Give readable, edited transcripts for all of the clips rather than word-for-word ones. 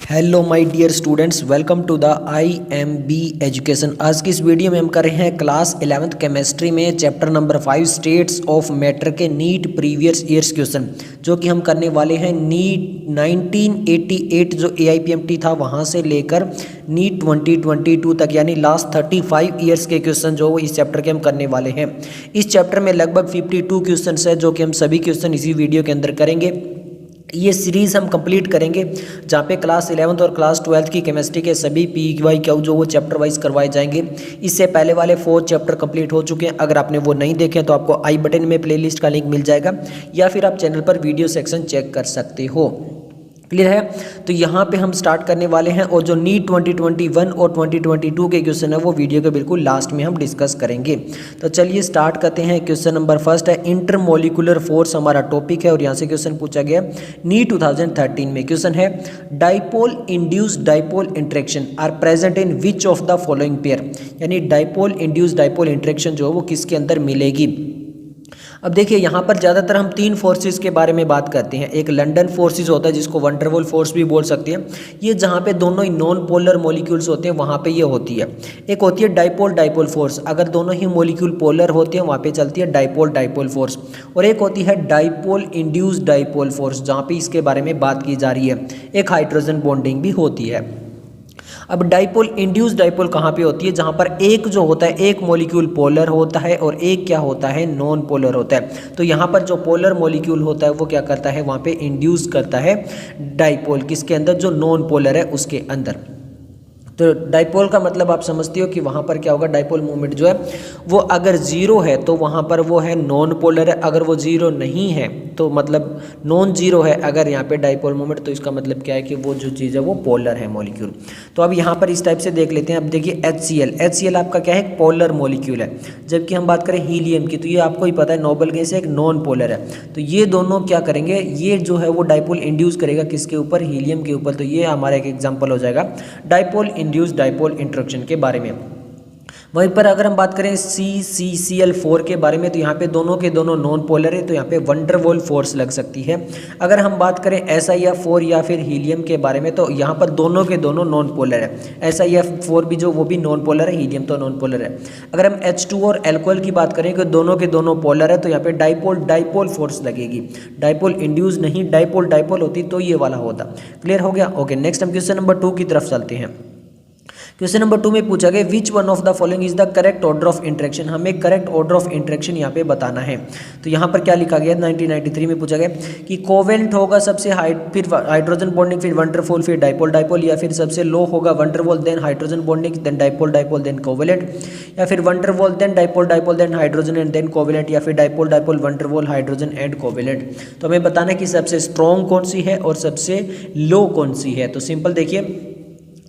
Hello my dear students, welcome to the IMB education. आज की इस वीडियो में हम कर रहे हैं क्लास 11th केमिस्ट्री में chapter number 5 states of matter के नीट प्रीवियस ईयर्स क्वेश्चन, जो कि हम करने वाले हैं नीट 1988 जो AIPMT था वहां से लेकर नीट 2022 तक, यानी लास्ट 35 ईयर्स के क्वेश्चन जो इस चैप्टर के हम करने वाले हैं। इस चैप्टर में लगभग 52 क्वेश्चन है, जो कि हम सभी क्वेश्चन इसी वीडियो के अंदर करेंगे। ये सीरीज़ हम कंप्लीट करेंगे जहाँ पे क्लास 11th और क्लास 12th की केमिस्ट्री के सभी PYQ जो वो चैप्टर वाइज करवाए जाएंगे। इससे पहले वाले 4 चैप्टर कंप्लीट हो चुके हैं। अगर आपने वो नहीं देखे तो आपको आई बटन में प्लेलिस्ट का लिंक मिल जाएगा, या फिर आप चैनल पर वीडियो सेक्शन चेक कर सकते हो। क्लियर है? तो यहाँ पे हम स्टार्ट करने वाले हैं, और जो नीट 2021 और 2022 के क्वेश्चन है वो वीडियो के बिल्कुल लास्ट में हम डिस्कस करेंगे। तो चलिए स्टार्ट करते हैं। क्वेश्चन नंबर फर्स्ट है इंटरमोलिकुलर फोर्स हमारा टॉपिक है, और यहाँ से क्वेश्चन पूछा गया नीट 2013 में। क्वेश्चन है dipole induced dipole interaction are present in which of the following pair, यानी डाइपोल इंड्यूस्ड डाइपोल इंटरेक्शन जो है वो किसके अंदर मिलेगी। अब देखिए यहाँ पर ज़्यादातर हम 3 फोर्सेस के बारे में बात करते हैं। एक लंडन फोर्सेस होता है जिसको वंडर वॉल फोर्स भी बोल सकते हैं, ये जहाँ पे दोनों ही नॉन पोलर मॉलिक्यूल्स होते हैं वहाँ पे ये होती है। एक होती है डाइपोल डाइपोल फोर्स, अगर दोनों ही मॉलिक्यूल पोलर होते हैं वहाँ पे चलती है डाइपोल डाइपोल फोर्स। और एक होती है डाइपोल इंड्यूस्ड डाइपोल फोर्स, जहाँ पे इसके बारे में बात की जा रही है। एक हाइड्रोजन बॉन्डिंग भी होती है। अब डाइपोल इंड्यूस्ड डाइपोल कहाँ पे होती है, जहाँ पर एक जो होता है एक मॉलिक्यूल पोलर होता है और एक क्या होता है नॉन पोलर होता है। तो यहाँ पर जो पोलर मॉलिक्यूल होता है वो क्या करता है, वहाँ पे इंड्यूस करता है डाइपोल, किसके अंदर, जो नॉन पोलर है उसके अंदर। तो डाइपोल का मतलब आप समझते हो कि वहाँ पर क्या होगा, डाइपोल मूवमेंट जो है वो अगर जीरो है तो वहाँ पर वो है नॉन पोलर है, अगर वो जीरो नहीं है तो मतलब नॉन जीरो है अगर यहाँ पे डाइपोल मूवमेंट, तो इसका मतलब क्या है कि वो जो चीज़ है वो पोलर है मॉलिक्यूल। तो अब यहाँ पर इस टाइप से देख लेते हैं। अब देखिए HCl आपका क्या है, पोलर मॉलिक्यूल है। जबकि हम बात करें हीलियम की, तो ये आपको ही पता है नोबल गैस है, एक नॉन पोलर है। तो ये दोनों क्या करेंगे, ये जो है वो डाइपोल इंड्यूस करेगा किसके ऊपर, हीलियम के ऊपर। तो ये हमारा एक एग्जाम्पल हो जाएगा डाइपोल इंड्यूस्ड डाइपोल इंटरेक्शन के बारे में। वहीं पर अगर हम बात करें CCl4 के बारे में, तो यहाँ पे दोनों के दोनों नॉन पोलर है, तो यहाँ पे वंडर वॉल फोर्स लग सकती है। अगर हम बात करें SiF4 या फिर हीलियम के बारे में, तो यहाँ पर दोनों के दोनों नॉन पोलर है। SiF4 भी जो वो भी नॉन पोलर है, हीलियम तो नॉन पोलर है। अगर हम H2 और एल्कोहल की बात करें कि दोनों के दोनों पोलर है, तो यहाँ पे डाइपोल डाइपोल फोर्स लगेगी। डाइपोल इंड्यूस नहीं, डाइपोल डाइपोल होती तो ये वाला होता। क्लियर हो गया? ओके, नेक्स्ट हम क्वेश्चन नंबर 2 की तरफ चलते हैं। क्वेश्चन नंबर 2 में पूछा गया विच one of the following is the correct order of interaction. हमें करेक्ट ऑर्डर ऑफ इंटरेक्शन यहाँ पे बताना है। तो यहाँ पर क्या लिखा गया, 1993 में पूछा गया कि कोवेलेंट होगा सबसे फिर हाइड्रोजन बॉन्डिंग, फिर वंडरवॉल, फिर डाइपोल डाइपोल, या फिर सबसे लो होगा van der Waals then hydrogen bonding then dipole dipole then covalent, या फिर van der Waals then dipole dipole then hydrogen and then covalent, या फिर dipole dipole van der Waals hydrogen and covalent. तो हमें बताना है कि सबसे स्ट्रॉन्ग कौन सी है और सबसे लो कौन सी है। तो सिंपल देखिए,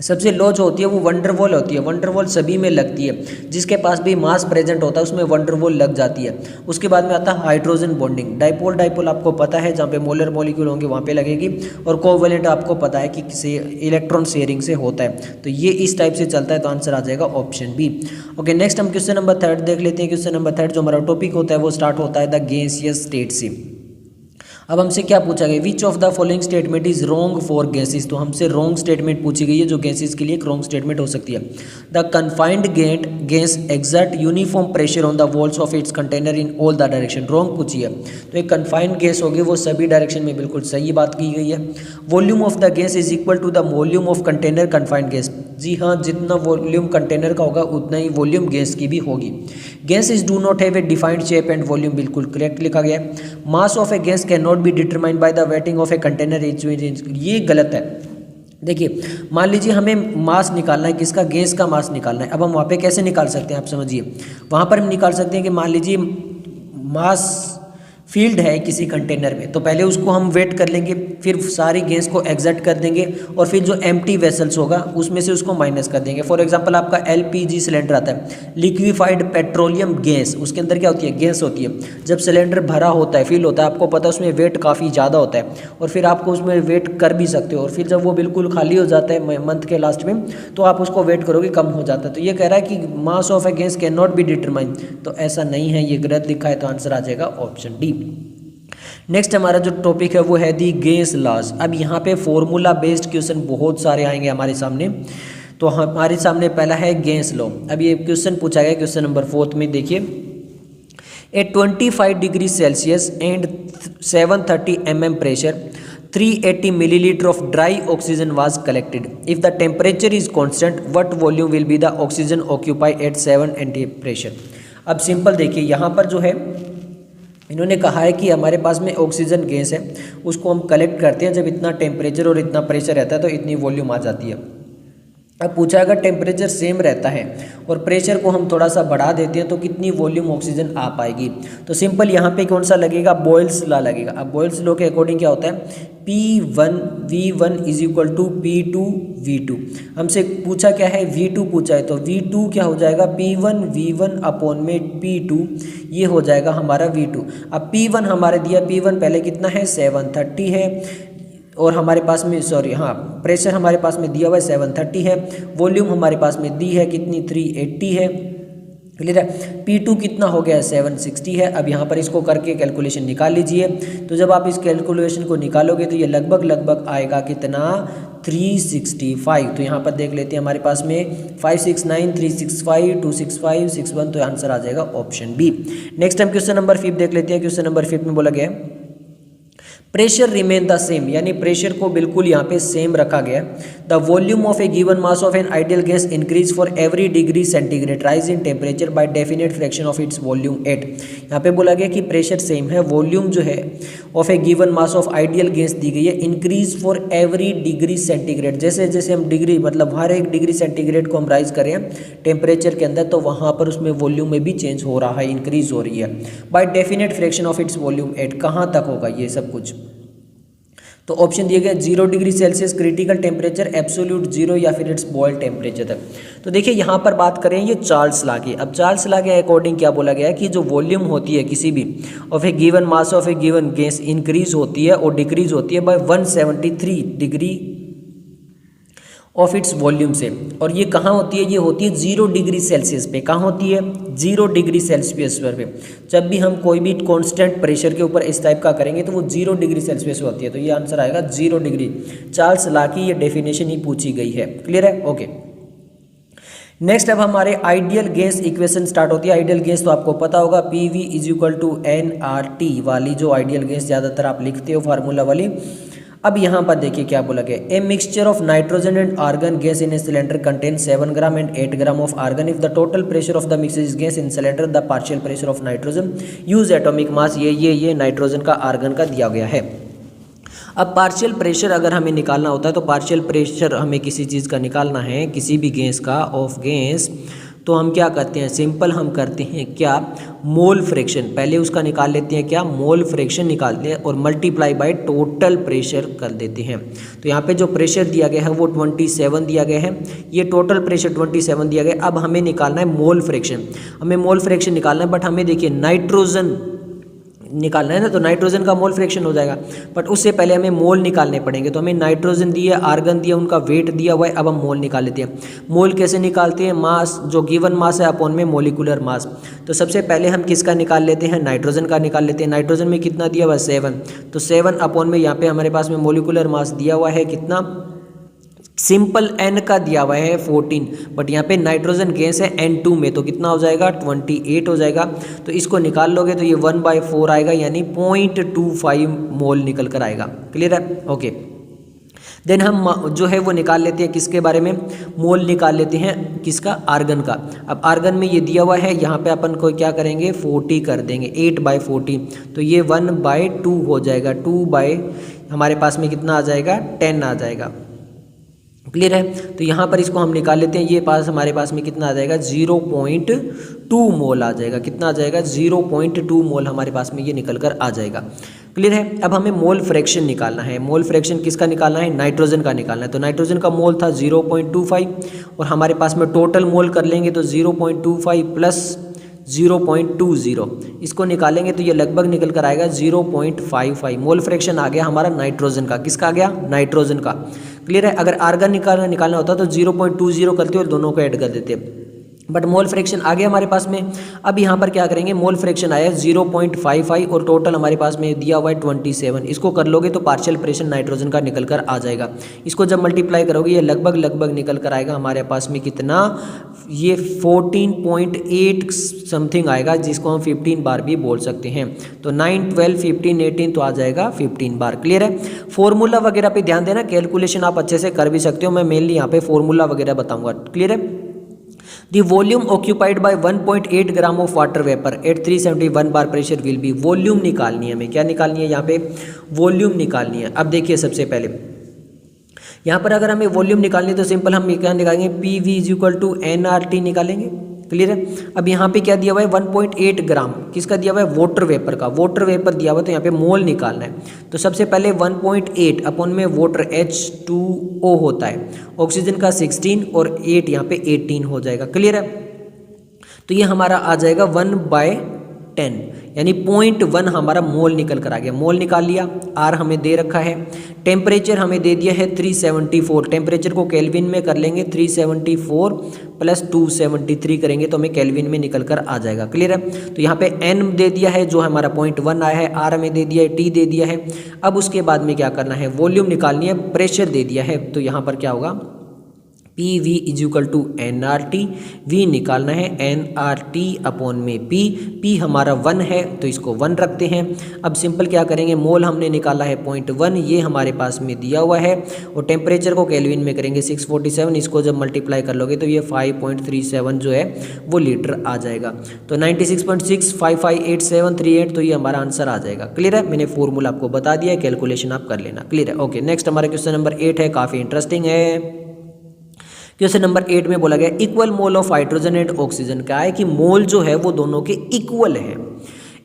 सबसे लो जो होती है वो वंडरवॉल होती है। वंडरवॉल सभी में लगती है, जिसके पास भी मास प्रेजेंट होता है उसमें वंडरवॉल लग जाती है। उसके बाद में आता है हाइड्रोजन बॉन्डिंग। डाइपोल डाइपोल आपको पता है जहाँ पे मोलर मॉलिक्यूल होंगे वहाँ पे लगेगी, और कोवेलेंट आपको पता है कि किसी इलेक्ट्रॉन शेयरिंग से होता है। तो ये इस टाइप से चलता है, तो आंसर आ जाएगा ऑप्शन बी। ओके, नेक्स्ट हम क्वेश्चन नंबर 3 देख लेते हैं। क्वेश्चन नंबर 3 जो हमारा टॉपिक होता है वो स्टार्ट होता है द गैसियस स्टेट से। अब हमसे क्या पूछा गया, विच of the following statement is wrong for gases. तो हमसे रॉन्ग स्टेटमेंट पूछी गई है, जो गैसेस के लिए एक रॉन्ग स्टेटमेंट हो सकती है। The confined gas exert uniform pressure on the walls of its container in all the direction. Wrong पूछी है, तो एक कन्फाइंड गैस होगी वो सभी डायरेक्शन में, बिल्कुल सही बात की गई है। Volume of the gas is equal to the volume of container confined gas. जी हाँ, जितना वॉल्यूम कंटेनर का होगा उतना ही वॉल्यूम गैस की भी होगी। Gases do not have a defined shape and volume, बिल्कुल करेक्ट लिखा गया है। मास of a gas can not be determined by the waiting of a container, ये गलत है। देखिए, मान लीजिए हमें मास निकालना है, किसका, गैस का मास निकालना है। अब हम वहाँ पे कैसे निकाल सकते हैं, आप समझिए। वहाँ पर हम निकाल सकते हैं कि मान लीजिए मास फील्ड है किसी कंटेनर में, तो पहले उसको हम वेट कर लेंगे, फिर सारी गैस को एग्जर्ट कर देंगे, और फिर जो एम्प्टी वेसल्स होगा उसमें से उसको माइनस कर देंगे। फॉर एग्जांपल आपका LPG सिलेंडर आता है, लिक्विफाइड पेट्रोलियम गैस, उसके अंदर क्या होती है, गैस होती है। जब सिलेंडर भरा होता है, फिल होता है, आपको पता है उसमें वेट काफ़ी ज़्यादा होता है, और फिर आपको उसमें वेट कर भी सकते हो, और फिर जब वो बिल्कुल खाली हो जाता है मंथ के लास्ट में, तो आप उसको वेट करोगे, कम हो जाता है। तो ये कह रहा है कि मास of a gas can not be determine, तो ऐसा नहीं है, ये गलत लिखा है, तो आंसर आ जाएगा ऑप्शन डी। नेक्स्ट हमारा जो टॉपिक है वो है दी गेस लॉज। अब यहाँ पे फॉर्मूला बेस्ड क्वेश्चन बहुत सारे आएंगे हमारे सामने। तो हमारे सामने पहला है गेस लॉ। अब ये क्वेश्चन पूछा गया क्वेश्चन नंबर 4 में, देखिए ए 25 degree Celsius and 730 mm pressure 380 milliliter of dry oxygen was collected. If the temperature is constant, what volume will be the oxygen occupied at 780 pressure? अब सिंपल देखिए, यहाँ पर जो है इन्होंने कहा है कि हमारे पास में ऑक्सीजन गैस है, उसको हम कलेक्ट करते हैं जब इतना टेम्परेचर और इतना प्रेशर रहता है तो इतनी वॉल्यूम आ जाती है। अब पूछा अगर टेम्परेचर सेम रहता है और प्रेशर को हम थोड़ा सा बढ़ा देते हैं तो कितनी वॉल्यूम ऑक्सीजन आ पाएगी। तो सिंपल यहाँ पे कौन सा लगेगा, बॉयल्स लॉ लगेगा। अब बॉयल्स लॉ के अकॉर्डिंग क्या होता है, P1 V1 is equal to P2 V2। हमसे पूछा क्या है, V2 पूछा है, तो V2 क्या हो जाएगा, P1 V1 अपॉन में P2, ये हो जाएगा हमारा V2। अब P1 हमारे दिया, P1 पहले कितना है 730 है, और हमारे पास में प्रेशर हमारे पास में दिया हुआ है 730 है, वॉल्यूम हमारे पास में दी है कितनी 380 है, क्लियर है। P2 कितना हो गया है 760 है। अब यहाँ पर इसको करके कैलकुलेशन निकाल लीजिए। तो जब आप इस कैलकुलेशन को निकालोगे तो ये लगभग आएगा कितना 365। तो यहाँ पर देख लेते हैं हमारे पास में 569 365 265 61, तो आंसर आ जाएगा ऑप्शन बी। नेक्स्ट हम क्वेश्चन नंबर 5 देख लेते हैं। क्वेश्चन नंबर 5 में बोला गया है प्रेशर रिमेन द सेम, यानी प्रेशर को बिल्कुल यहाँ पे सेम रखा गया। The volume of a given mass of an ideal gas increase for every degree centigrade rise in temperature by definite fraction of its volume 8। यहाँ पे बोला गया कि प्रेशर सेम है, वॉल्यूम जो है of a given mass of ideal gas दी गई है increase for every degree centigrade. जैसे जैसे हम डिग्री मतलब हर एक डिग्री सेंटीग्रेड को हम राइज करें टेम्परेचर के अंदर, तो वहाँ पर उसमें वॉल्यूम में भी चेंज हो रहा है, इंक्रीज हो रही है by definite fraction of its volume 8। कहाँ तक होगा ये सब कुछ, तो ऑप्शन दिए गए 0 degree Celsius critical temperature, absolute 0 या फिर इट्स बॉयल टेम्परेचर तक। तो देखिए यहाँ पर बात करें ये चार्ल्स लॉ की। अब चार्ल्स लॉ के अकॉर्डिंग क्या बोला गया है कि जो वॉल्यूम होती है किसी भी of a given mass of a given gas increase होती है और डिक्रीज होती है by 173 degree of its volume से। और ये कहाँ होती है, ये होती है 0 डिग्री सेल्सियस पे। कहाँ होती है, 0 डिग्री सेल्सियस पे। जब भी हम कोई भी कांस्टेंट प्रेशर के ऊपर इस टाइप का करेंगे तो वो 0 डिग्री सेल्सियस होती है। तो ये आंसर आएगा 0 डिग्री। चार्ल्स लॉ की ये डेफिनेशन ही पूछी गई है, क्लियर है, ओके। नेक्स्ट अब हमारे आइडियल गैस इक्वेशन स्टार्ट होती है। आइडियल गैस तो आपको पता होगा PV is equal to NRT वाली जो आइडियल गैस ज़्यादातर आप लिखते हो फार्मूला वाली। अब यहाँ पर देखिए क्या बोला गया, a mixture of nitrogen and argon gas in a cylinder contain 7 gram and 8 gram of argon. If the total pressure of the mixed gas in cylinder the partial pressure of nitrogen use atomic mass. ये nitrogen का argon का दिया गया है। अब partial pressure अगर हमें निकालना होता है तो पार्शियल प्रेशर हमें किसी चीज़ का निकालना है, किसी भी गैस का ऑफ गैस, तो हम क्या करते हैं, सिंपल हम करते हैं क्या, मोल फ्रैक्शन पहले उसका निकाल लेते हैं, क्या मोल फ्रैक्शन निकालते हैं और मल्टीप्लाई बाय टोटल प्रेशर कर देते हैं। तो यहाँ पे जो प्रेशर दिया गया है वो 27 दिया गया है, ये टोटल प्रेशर 27 दिया गया है। अब हमें निकालना है मोल फ्रैक्शन, हमें मोल फ्रैक्शन निकालना है, बट हमें देखिए नाइट्रोजन निकालना है ना, तो नाइट्रोजन का मोल फ्रैक्शन हो जाएगा, बट उससे पहले हमें मोल निकालने पड़ेंगे। तो हमें नाइट्रोजन दिया, आर्गन दिया, उनका वेट दिया हुआ है। अब हम मोल निकाल लेते हैं। मोल कैसे निकालते हैं, मास जो गिवन मास है अपॉन में मोलिकुलर मास। तो सबसे पहले हम किसका निकाल लेते हैं, नाइट्रोजन का निकाल लेते हैं। नाइट्रोजन में कितना दिया हुआ है 7, तो 7 अपॉन में यहाँ पे हमारे पास में मोलिकुलर मास दिया हुआ है कितना, सिंपल N का दिया हुआ है 14, बट यहाँ पे नाइट्रोजन गैस है N2 में, तो कितना हो जाएगा 28 हो जाएगा। तो इसको निकाल लोगे तो ये 1/4 आएगा, यानी 0.25 मोल निकल कर आएगा, क्लियर है, ओके। देन हम जो है वो निकाल लेते हैं किसके बारे में, मोल निकाल लेते हैं किसका, आर्गन का। अब आर्गन में ये दिया हुआ है, यहाँ पे अपन को क्या करेंगे 40 कर देंगे, 8/40, तो ये 1/2 हो जाएगा, 2 हमारे पास में कितना आ जाएगा 10 आ जाएगा, क्लियर है। तो यहाँ पर इसको हम निकाल लेते हैं, ये पास हमारे पास में कितना आ जाएगा 0.2 मोल आ जाएगा, कितना आ जाएगा 0.2 मोल हमारे पास में ये निकल कर आ जाएगा, क्लियर है। अब हमें मोल फ्रैक्शन निकालना है। मोल फ्रैक्शन किसका निकालना है, नाइट्रोजन का निकालना है। तो नाइट्रोजन का मोल था 0.25 और हमारे पास में टोटल मोल कर लेंगे तो 0.25 प्लस 0.20, इसको निकालेंगे तो ये लगभग निकल कर आएगा 0.55। मोल फ्रैक्शन आ गया हमारा नाइट्रोजन का, किसका आ गया, नाइट्रोजन का, क्लियर है। अगर आर्गन निकालना होता तो 0.20 करते और दोनों को ऐड कर देते, बट मोल फ्रैक्शन आ गया हमारे पास में। अब यहाँ पर क्या करेंगे, मोल फ्रैक्शन आया 0.55 और टोटल हमारे पास में दिया हुआ है 27। इसको कर लोगे तो पार्शियल प्रेशर नाइट्रोजन का निकल कर आ जाएगा। इसको जब मल्टीप्लाई करोगे ये लगभग निकल कर आएगा हमारे पास में कितना, ये 14.8 समथिंग आएगा, जिसको हम 15 बार भी बोल सकते हैं। तो 9, 12, 15, 18 तो आ जाएगा 15 बार। क्लियर है। फॉर्मूला वगैरह पे ध्यान देना, कैलकुलेशन आप अच्छे से कर भी सकते हो, मैं मेनली यहाँ पे फॉर्मूला वगैरह बताऊंगा। क्लियर है। The volume occupied by 1.8 gram of water vapour eight 371 bar pressure will be. Volume निकालनी है, हमें क्या निकालनी है, यहाँ पे वॉल्यूम निकालनी है। अब देखिए सबसे पहले यहाँ पर अगर हमें वॉल्यूम निकालनी है तो सिंपल हम क्या निकालेंगे, P V is equal to N R T निकालेंगे। क्लियर है। अब यहाँ पे क्या दिया हुआ है 1.8 ग्राम, किसका दिया हुआ है, वाटर वेपर का। वाटर वेपर दिया हुआ है तो यहाँ पे मोल निकालना है। तो सबसे पहले 1.8 अपन में वाटर H2O होता है, ऑक्सीजन का 16 और 8 यहाँ पे 18 हो जाएगा। क्लियर है। तो ये हमारा आ जाएगा 1/10 यानी 0.1 हमारा मोल निकल कर आ गया। मोल निकाल लिया। आर हमें दे रखा है। टेम्परेचर हमें दे दिया है 374। टेम्परेचर को केल्विन में कर लेंगे, 374 प्लस 273 करेंगे तो हमें केल्विन में निकल कर आ जाएगा। क्लियर है। तो यहाँ पे एन दे दिया है जो हमारा 0.1 आया है, आर हमें दे दिया है, टी दे दिया है। अब उसके बाद में क्या करना है, वॉल्यूम निकालनी है, प्रेशर दे दिया है। तो यहाँ पर क्या होगा, P V is equal to N R T. V निकालना है एन आर टी अपॉन में पी। पी हमारा 1 है तो इसको 1 रखते हैं। अब सिंपल क्या करेंगे, मोल हमने निकाला है 0.1, ये हमारे पास में दिया हुआ है, और टेम्परेचर को केल्विन में करेंगे 647। इसको जब मल्टीप्लाई कर लोगे तो ये 5.37 जो है वो लीटर आ जाएगा। तो 96.6558738 तो ये हमारा आंसर आ जाएगा। क्लियर है। मैंने फॉर्मूला आपको बता दिया है, कैलकुलेशन आप कर लेना। क्लियर है। ओके, नेक्स्ट हमारा क्वेश्चन नंबर 8 है, काफ़ी इंटरेस्टिंग है। क्वेश्चन नंबर 8 में बोला गया equal mole of hydrogen and oxygen. क्या है कि मोल जो है वो दोनों के इक्वल है।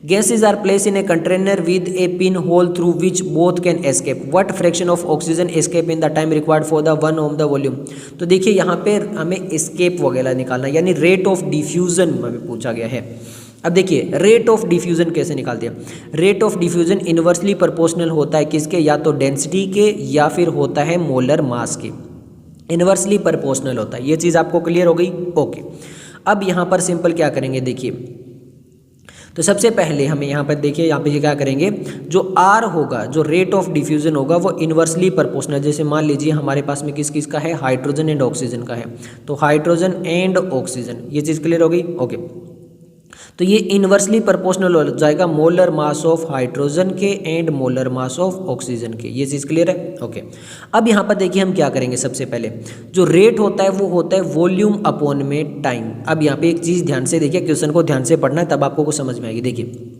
Gases are place in a container with a pin hole through which both can escape. What fraction of oxygen escape in the time required for the 1 ohm the volume. तो देखिए यहाँ पे हमें एस्केप वगैरह निकालना, यानी rate of diffusion हमें पूछा गया है। अब देखिए रेट ऑफ डिफ्यूजन कैसे निकालते हैं। Rate of diffusion inversely proportional होता है किसके, या तो डेंसिटी के या फिर होता है मोलर मास के। इनवर्सली प्रोपोर्शनल होता है, ये चीज़ आपको क्लियर हो गई। ओके, अब यहाँ पर सिंपल क्या करेंगे, देखिए तो सबसे पहले हमें यहाँ पर देखिए, यहाँ पे क्या करेंगे, जो आर होगा, जो रेट ऑफ डिफ्यूजन होगा वो इनवर्सली प्रोपोर्शनल। जैसे मान लीजिए हमारे पास में किस किस का है, हाइड्रोजन एंड ऑक्सीजन का है, तो हाइड्रोजन एंड ऑक्सीजन, ये चीज़ क्लियर हो गई। ओके, तो ये इनवर्सली प्रोपोर्शनल हो जाएगा मोलर मास ऑफ हाइड्रोजन के and molar mass of oxygen के। ये चीज़ क्लियर है। ओके, अब यहाँ पर देखिए हम क्या करेंगे, सबसे पहले जो रेट होता है वो होता है वॉल्यूम अपॉन में टाइम। अब यहाँ पे एक चीज़ ध्यान से देखिए, क्वेश्चन को ध्यान से पढ़ना है तब आपको कुछ समझ में आएगी। देखिए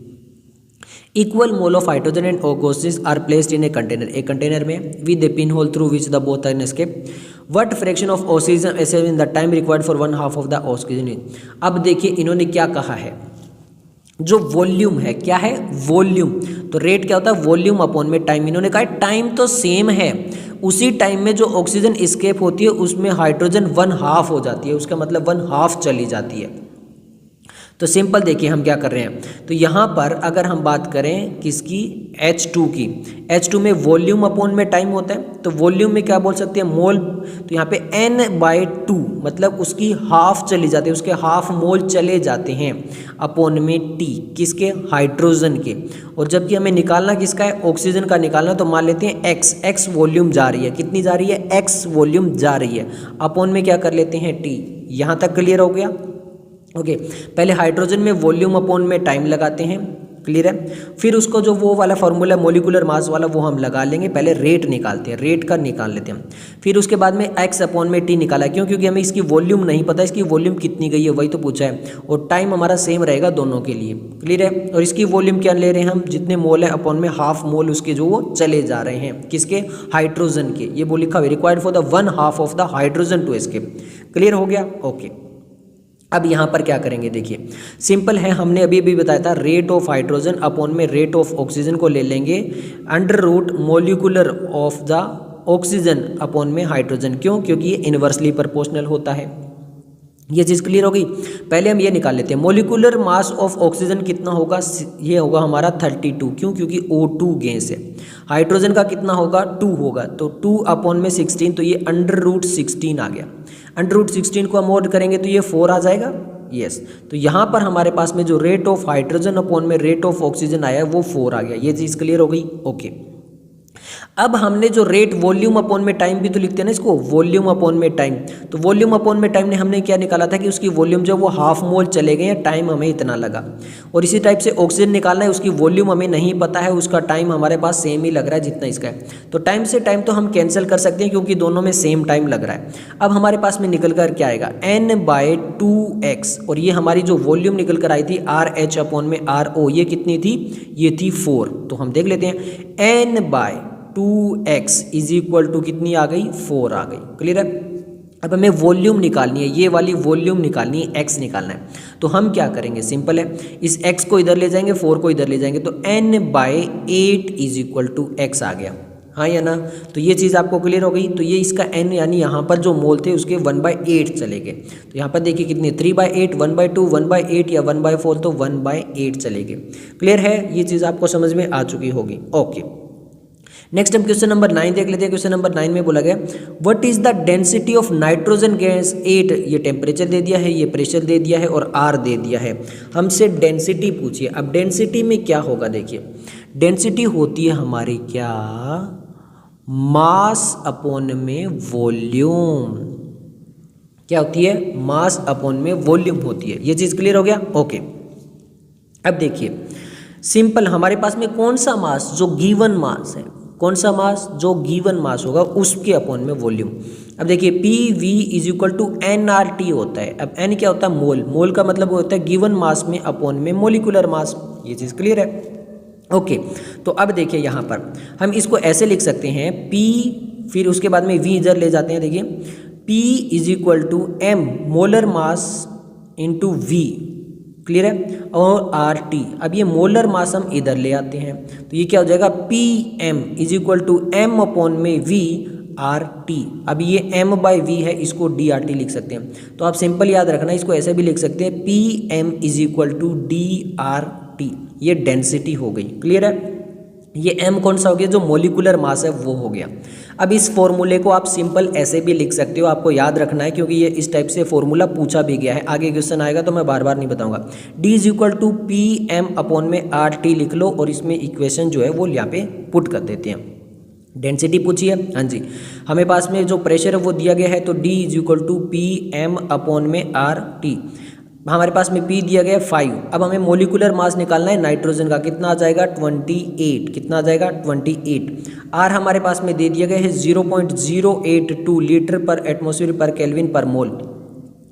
equal mole of hydrogen and oxygen are placed in a container, एक कंटेनर में with a pin hole through which the both can escape. What fraction of oxygen escape in the time required for 1/2 of the oxygen. अब देखिए इन्होंने क्या कहा है, जो volume है, क्या है वॉल्यूम, तो रेट क्या होता है वॉल्यूम अपॉन में टाइम। इन्होंने कहा टाइम तो सेम है, उसी टाइम में जो ऑक्सीजन एस्केप होती है उसमें हाइड्रोजन 1/2 हो जाती है, उसका मतलब 1/2 चली जाती है। तो सिंपल देखिए हम क्या कर रहे हैं, तो यहाँ पर अगर हम बात करें किसकी, H2 की, H2 में वॉल्यूम अपॉन में टाइम होता है, तो वॉल्यूम में क्या बोल सकते हैं, मोल। तो यहाँ पे N/2 मतलब उसकी हाफ चली जाती है, उसके हाफ मोल चले जाते हैं अपॉन में T, किसके, हाइड्रोजन के। और जबकि हमें निकालना किसका है, ऑक्सीजन का निकालना, तो मान लेते हैं X वॉल्यूम जा रही है, कितनी जा रही है, X वॉल्यूम जा रही है, अपॉन में क्या कर लेते हैं T। यहाँ तक क्लियर हो गया। ओके, पहले हाइड्रोजन में वॉल्यूम अपॉन में टाइम लगाते हैं, क्लियर है। फिर उसको जो वो वाला फॉर्मूला मोलिकुलर मास वाला वो हम लगा लेंगे, पहले रेट निकालते हैं, रेट का निकाल लेते हैं। फिर उसके बाद में x अपॉन में t निकाला, क्यों, क्योंकि हमें इसकी वॉल्यूम नहीं पता, इसकी वॉल्यूम कितनी गई है वही तो पूछा है, और टाइम हमारा सेम रहेगा दोनों के लिए, क्लियर है। और इसकी वॉल्यूम क्या ले रहे हैं हम, जितने मोल है अपॉन में हाफ मोल उसके जो वो चले जा रहे हैं, किसके, हाइड्रोजन के। ये वो लिखा हुआ required for the 1/2 of the hydrogen to escape. Clear हो गया। ओके, अब यहाँ पर क्या करेंगे, देखिए सिंपल है, हमने अभी भी बताया था रेट ऑफ हाइड्रोजन अपॉन में रेट ऑफ ऑक्सीजन को ले लेंगे under root molecular of the oxygen upon में हाइड्रोजन। क्यों, क्योंकि ये इनवर्सली प्रोपोर्शनल होता है। ये चीज़ क्लियर होगी। पहले हम ये निकाल लेते हैं, मोलिकुलर मास ऑफ ऑक्सीजन कितना होगा, ये होगा हमारा 32। क्यों? क्योंकि O2 गैस है। हाइड्रोजन का कितना होगा, 2 होगा, तो 2/16, तो ये √16 आ गया। √16 को हम मोड करेंगे तो ये 4 आ जाएगा। यस, तो यहाँ पर हमारे पास में जो रेट ऑफ हाइड्रोजन अपॉन में रेट ऑफ ऑक्सीजन आया वो 4 आ गया। ये चीज़ क्लियर हो गई। ओके, अब हमने जो रेट वॉल्यूम अपॉन में टाइम भी तो लिखते हैं ना इसको, वॉल्यूम अपॉन में टाइम, तो वॉल्यूम अपॉन में टाइम ने हमने क्या निकाला था कि उसकी वॉल्यूम जो वो हाफ मोल चले गए हैं, टाइम हमें इतना लगा। और इसी टाइप से ऑक्सीजन निकालना है, उसकी वॉल्यूम हमें नहीं पता है, उसका टाइम हमारे पास सेम ही लग रहा है जितना इसका है। तो टाइम से टाइम तो हम कैंसिल कर सकते हैं क्योंकि दोनों में सेम टाइम लग रहा है। अब हमारे पास में निकल कर क्या आएगा, N/2x, और ये हमारी जो वॉल्यूम निकल कर आई थी RH अपॉन में RO, ये कितनी थी, ये थी 4। तो हम देख लेते हैं, N/2x इज इक्वल टू कितनी आ गई, 4 आ गई। क्लियर है। अब हमें वॉल्यूम निकालनी है, ये वाली वॉल्यूम निकालनी है, x निकालना है। तो हम क्या करेंगे, सिंपल है, इस x को इधर ले जाएंगे, 4 को इधर ले जाएंगे, तो N/8 is equal to x आ गया। हाँ या ना, तो ये चीज़ आपको क्लियर हो गई। तो ये इसका n यानी यहाँ पर जो मोल थे उसके 1/8 चले गए। तो यहाँ पर देखिए कितने, 3/8, 1/2, 1/8 या 1/4, तो 1/8 चले गए। क्लियर है, ये चीज़ आपको समझ में आ चुकी होगी। ओके, नेक्स्ट हम क्वेश्चन नंबर 9 देख लेते हैं। क्वेश्चन नंबर 9 में बोला गया, what is the density of nitrogen gas 8। ये टेम्परेचर दे दिया है, ये प्रेशर दे दिया है और R दे दिया है। हमसे डेंसिटी पूछिए। अब डेंसिटी में क्या होगा, देखिए डेंसिटी होती है हमारी क्या, मास अपॉन में वॉल्यूम। क्या होती है, मास अपॉन में वॉल्यूम होती है। ये चीज़ क्लियर हो गया। ओके, अब देखिए सिंपल, हमारे पास में कौन सा मास, जो गिवन मास है, कौन सा मास, जो गिवन मास होगा उसके अपॉन में वॉल्यूम। अब देखिए PV is equal to nRT होता है। अब n क्या होता है, मोल। मोल का मतलब होता है गिवन मास में अपॉन में मोलिकुलर मास। ये चीज़ क्लियर है। ओके, तो अब देखिए यहाँ पर हम इसको ऐसे लिख सकते हैं, P फिर उसके बाद में V इधर ले जाते हैं। देखिए P is equal to M molar mass into V। Clear है, और RT। अब ये मोलर मास हम इधर ले आते हैं, तो ये क्या हो जाएगा, PM is equal to M upon में V RT। अब ये M/V है, इसको DRT लिख सकते हैं। तो आप सिंपल याद रखना, इसको ऐसे भी लिख सकते हैं, PM is equal to DRT। ये डेंसिटी हो गई। क्लियर है, ये M कौन सा हो गया, जो मोलिकुलर मास है वो हो गया। अब इस फॉर्मूले को आप सिंपल ऐसे भी लिख सकते हो, आपको याद रखना है क्योंकि ये इस टाइप से फॉर्मूला पूछा भी गया है। आगे क्वेश्चन आएगा तो मैं बार बार नहीं बताऊंगा। D is equal to PM upon में RT लिख लो और इसमें इक्वेशन जो है वो यहाँ पे पुट कर देते हैं। डेंसिटी पूछिए, हाँ जी, हमें पास में जो प्रेशर है वो दिया गया है, तो D is equal to PM upon में RT। हमारे पास में P दिया गया है 5। अब हमें मोलिकुलर मास निकालना है नाइट्रोजन का, कितना आ जाएगा 28। कितना आ जाएगा 28। R हमारे पास में दे दिया गया है 0.082 लीटर पर एटमॉस्फेयर पर केल्विन पर मोल।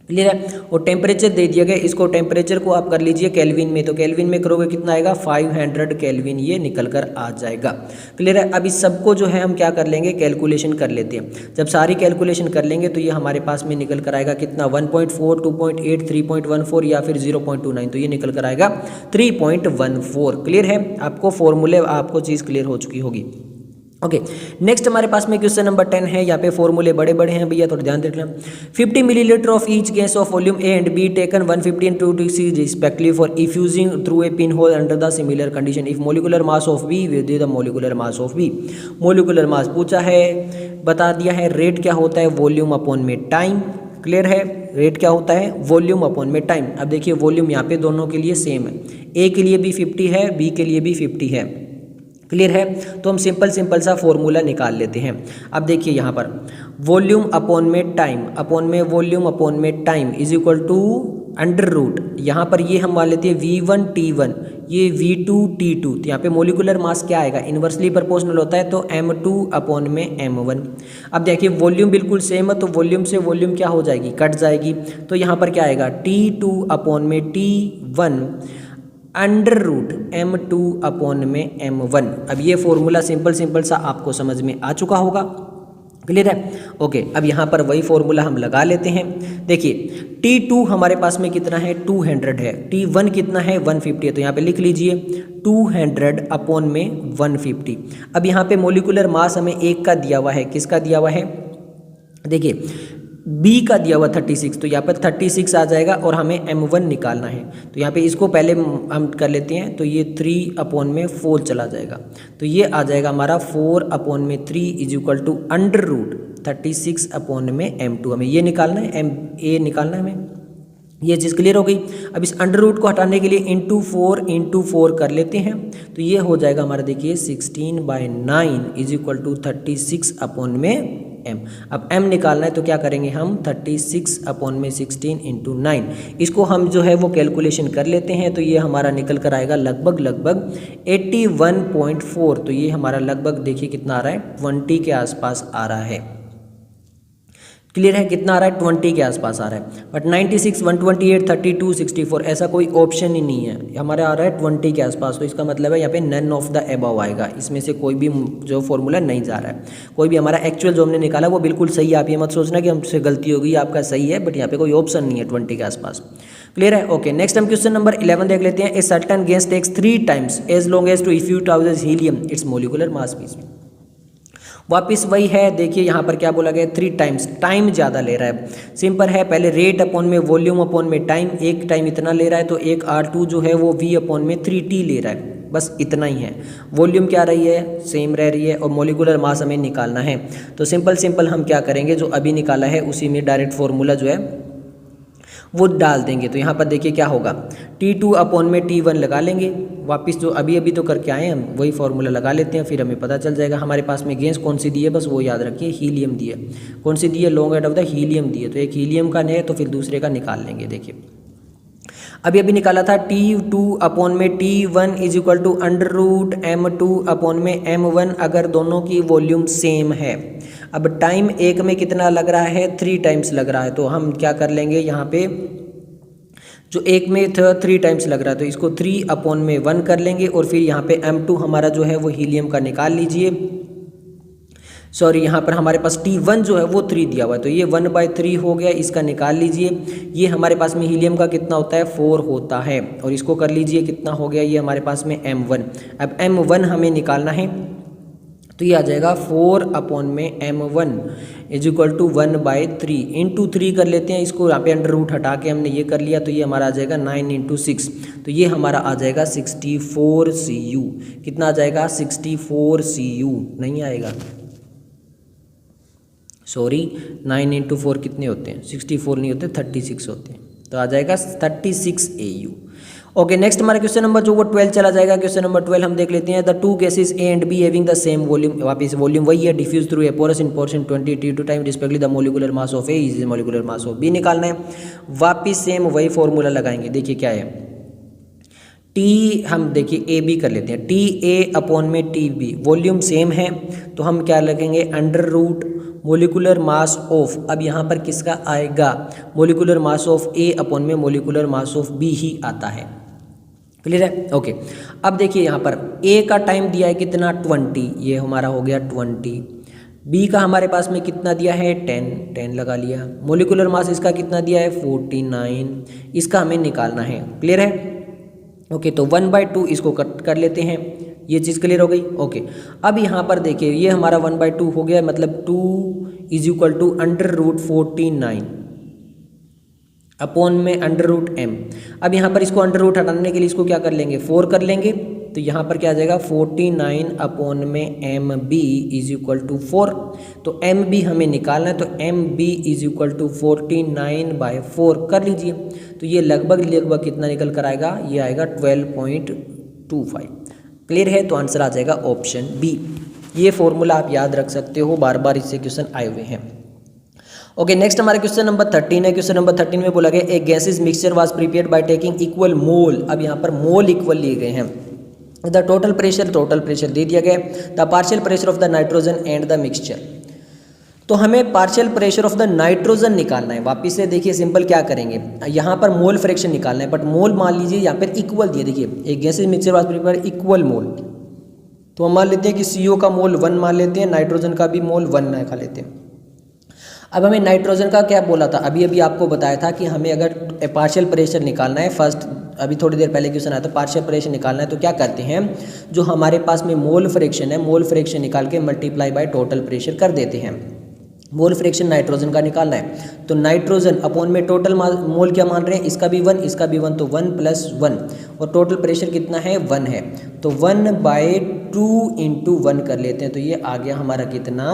क्लियर है, और टेम्परेचर दे दिया गया, इसको टेम्परेचर को आप कर लीजिए केल्विन में, तो केल्विन में करोगे कितना आएगा 500 केल्विन, ये निकल कर आ जाएगा। क्लियर है, अब इस सबको जो है हम क्या कर लेंगे, कैलकुलेशन कर लेते हैं। जब सारी कैलकुलेशन कर लेंगे तो ये हमारे पास में निकल कर आएगा कितना 1.4, 2.8, 3.14 या फिर 0.29, तो ये निकल कर आएगा 3.14। क्लियर है, आपको फॉर्मूले, आपको चीज़ क्लियर हो चुकी होगी। ओके, नेक्स्ट हमारे पास में क्वेश्चन नंबर 10 है। यहाँ पे फॉर्मूले बड़े बड़े हैं भैया, थोड़ा ध्यान देना। 50 millilitre of each gas of volume A and B taken 150 and 260 respectively for effusing through a pin hole under the similar condition if molecular mass of B with the molecular mass of B। Molecular mass पूछा है, बता दिया है, rate क्या होता है volume upon में time. Clear है, रेट क्या होता है वॉल्यूम अपॉन में टाइम। अब देखिए वॉल्यूम यहाँ पे दोनों के लिए सेम है, A के लिए भी 50 है, B के लिए भी 50 है। क्लियर है, तो हम सिंपल सा फॉर्मूला निकाल लेते हैं। अब देखिए यहाँ पर वॉल्यूम अपॉन में टाइम अपॉन में वॉल्यूम अपॉन में time is equal to under root, यहाँ पर ये हम मान लेते हैं V1 T1, ये V2 T2, तो यहाँ पे मोलिकुलर मास क्या आएगा, इन्वर्सली प्रोपोर्शनल होता है, तो M2 अपॉन में M1। अब देखिए वॉल्यूम बिल्कुल सेम है, तो वॉल्यूम से वॉल्यूम क्या हो जाएगी, कट जाएगी, तो यहाँ पर क्या आएगा T2 अपॉन में T1 under root M2 upon में M1। अब ये फॉर्मूला सिंपल सा आपको समझ में आ चुका होगा। क्लियर है, ओके, अब यहाँ पर वही फॉर्मूला हम लगा लेते हैं। देखिए T2 हमारे पास में कितना है 200 है, T1 कितना है 150 है, तो यहाँ पे लिख लीजिए 200 अपॉन में 150। अब यहाँ पे मोलिकुलर मास हमें एक का दिया हुआ है, किसका दिया हुआ है, देखिए बी का दिया हुआ 36, तो यहाँ पर 36 आ जाएगा और हमें M1 निकालना है। तो यहाँ पे इसको पहले हम कर लेते हैं, तो ये 3/4 चला जाएगा, तो ये आ जाएगा हमारा 4/3 इज इक्वल टू √36/M2। हमें ये निकालना है, A निकालना है हमें। ये चीज़ क्लियर हो गई। अब इस अंडर रूट को हटाने के लिए इंटू 4 कर लेते हैं, तो ये हो जाएगा हमारा, देखिए 16/9 इज इक्वल टू 36/M। अब m निकालना है, तो क्या करेंगे हम 36/16 इंटू 9, इसको हम जो है वो कैलकुलेशन कर लेते हैं, तो ये हमारा निकल कर आएगा लगभग 81.4। तो ये हमारा लगभग देखिए कितना आ रहा है, 20 के आसपास आ रहा है। क्लियर है, कितना आ रहा है, 20 के आसपास आ रहा है। बट 96, 128, 32, 64 ऐसा कोई ऑप्शन ही नहीं है, हमारा आ रहा है 20 के आसपास। तो इसका मतलब है यहाँ पे नन ऑफ द अबव आएगा, इसमें से कोई भी जो फॉर्मूला नहीं जा रहा है, कोई भी हमारा एक्चुअल जो हमने निकाला वो बिल्कुल सही है। आप ये मत सोचना कि हमसे गलती हो गई, आपका सही है, बट यहाँ पे कोई ऑप्शन नहीं है 20 के आसपास। क्लियर है, ओके। नेक्स्ट हम क्वेश्चन नंबर 11 देख लेते हैं। A certain gas takes 3 times as long as to effuse out helium its molecular mass भी। वापिस वही है, देखिए यहाँ पर क्या बोला गया, 3 times, टाइम ज़्यादा ले रहा है। सिंपल है, पहले रेट अपॉन में वॉल्यूम अपॉन में टाइम, एक टाइम इतना ले रहा है, तो एक R2 जो है वो V अपॉन में 3T ले रहा है, बस इतना ही है। वॉल्यूम क्या रही है, सेम रह रही है, और मोलिकुलर मास हमें निकालना है। तो सिंपल हम क्या करेंगे, जो अभी निकाला है उसी में डायरेक्ट फॉर्मूला जो है वो डाल देंगे। तो यहाँ पर देखिए क्या होगा, T2 अपॉन में T1 लगा लेंगे, वापस जो अभी तो करके आए हम वही फार्मूला लगा लेते हैं, फिर हमें पता चल जाएगा। हमारे पास में गैस कौन सी दी है, बस वो याद रखिए, हीलियम दी है। कौन सी दी है, length of the helium दी है, तो एक हीलियम का है, तो फिर दूसरे का निकाल लेंगे। देखिए अभी निकाला था T2 अपॉन में T1 is equal to √M2 upon में M1, अगर दोनों की वॉल्यूम सेम है। अब टाइम एक में कितना लग रहा है, 3 times लग रहा है, तो हम क्या कर लेंगे, यहाँ पे जो एक में था 3 times लग रहा है, तो इसको 3/1 कर लेंगे, और फिर यहाँ पे M2 हमारा जो है वो हीलियम का निकाल लीजिए। सॉरी, यहाँ पर हमारे पास T1 जो है वो 3 दिया हुआ है, तो ये 1/3 हो गया, इसका निकाल लीजिए। ये हमारे पास में हीलियम का कितना होता है, 4 होता है, और इसको कर लीजिए कितना हो गया, ये हमारे पास में M1। अब M1 हमें निकालना है, तो ये आ जाएगा 4/में M1 is equal to 1/3 into 3 कर लेते हैं, इसको यहाँ पे अंडर रूट हटा के हमने ये कर लिया, तो ये हमारा आ जाएगा 9 × 6, तो ये हमारा आ जाएगा 64 Cu। कितना आ जाएगा, 64 Cu नहीं आएगा, सॉरी 9 × 4 कितने होते हैं, 64 नहीं होते, 36 होते हैं, तो आ जाएगा 36 Au। ओके, नेक्स्ट हमारा क्वेश्चन नंबर जो वो 12 चला जाएगा। क्वेश्चन नंबर 12 हम देख लेते हैं। The 2 gases A and B having the same volume, वापस वॉल्यूम वही है, diffuse through a porous in portion 20 T2 time respectively the molecular mass of A is molecular mass of B निकालना है। वापिस सेम वही फॉर्मूला लगाएंगे। देखिए क्या है, T हम देखिए AB कर लेते हैं, TA अपॉन में TB, वॉल्यूम सेम है, तो हम क्या लगेंगे, under root molecular mass of, अब यहाँ पर किसका आएगा, molecular mass of A upon में मोलिकुलर मास ऑफ B ही आता है। क्लियर है, ओके। अब देखिए यहाँ पर A का टाइम दिया है कितना, 20, ये हमारा हो गया 20। B का हमारे पास में कितना दिया है, 10 लगा लिया। मोलिकुलर मास इसका कितना दिया है, 49, इसका हमें निकालना है। क्लियर है, ओके। तो 1/2 इसको कट कर लेते हैं, ये चीज़ क्लियर हो गई, ओके। अब यहाँ पर देखिए ये हमारा 1/2 हो गया, मतलब 2 इज इक्वल टू √49 अपॉन में √M। अब यहाँ पर इसको अंडर रूट हटाने के लिए इसको क्या कर लेंगे, 4 कर लेंगे, तो यहाँ पर क्या आ जाएगा 49 अपॉन में MB इज इक्वल टू 4। तो MB हमें निकालना है, तो MB इज इक्वल टू 49/4 कर लीजिए, तो ये लगभग कितना निकल कर आएगा, ये आएगा 12.25। क्लियर है, तो आंसर आ जाएगा ऑप्शन बी। ये फॉर्मूला आप याद रख सकते हो, बार बार इससे क्वेश्चन आए हुए हैं। ओके, नेक्स्ट हमारा क्वेश्चन नंबर 13 है। क्वेश्चन नंबर 13 में बोला गया एक gases mixture was prepared by taking equal mole. अब यहाँ पर मोल इक्वल लिए गए हैं। द टोटल प्रेशर दे दिया गया, the partial pressure of the nitrogen and the mixture. तो हमें partial pressure of the nitrogen निकालना है। वापिस से देखिए सिंपल क्या करेंगे, यहाँ पर मोल फ्रैक्शन निकालना है, बट मोल मान लीजिए यहाँ पर इक्वल दिए। देखिए एक gases mixture was prepared equal mole, तो हम मान लेते हैं कि CO का मोल 1 मान लेते हैं, नाइट्रोजन का भी मोल 1 खा लेते हैं। अब हमें नाइट्रोजन का क्या बोला था, अभी आपको बताया था कि हमें अगर पार्शियल प्रेशर निकालना है, फर्स्ट अभी थोड़ी देर पहले क्वेश्चन आया था, पार्शियल प्रेशर निकालना है, तो क्या करते हैं, जो हमारे पास में मोल फ्रैक्शन है, मोल फ्रैक्शन निकाल के मल्टीप्लाई बाय टोटल प्रेशर कर देते हैं। मोल फ्रैक्शन नाइट्रोजन का निकालना है। तो नाइट्रोजन अपॉन में टोटल मोल क्या मान रहे हैं, इसका भी 1 इसका भी 1, तो 1 + 1 और टोटल प्रेशर कितना है 1 है, तो 1/2 × 1 कर लेते हैं, तो ये आ गया हमारा कितना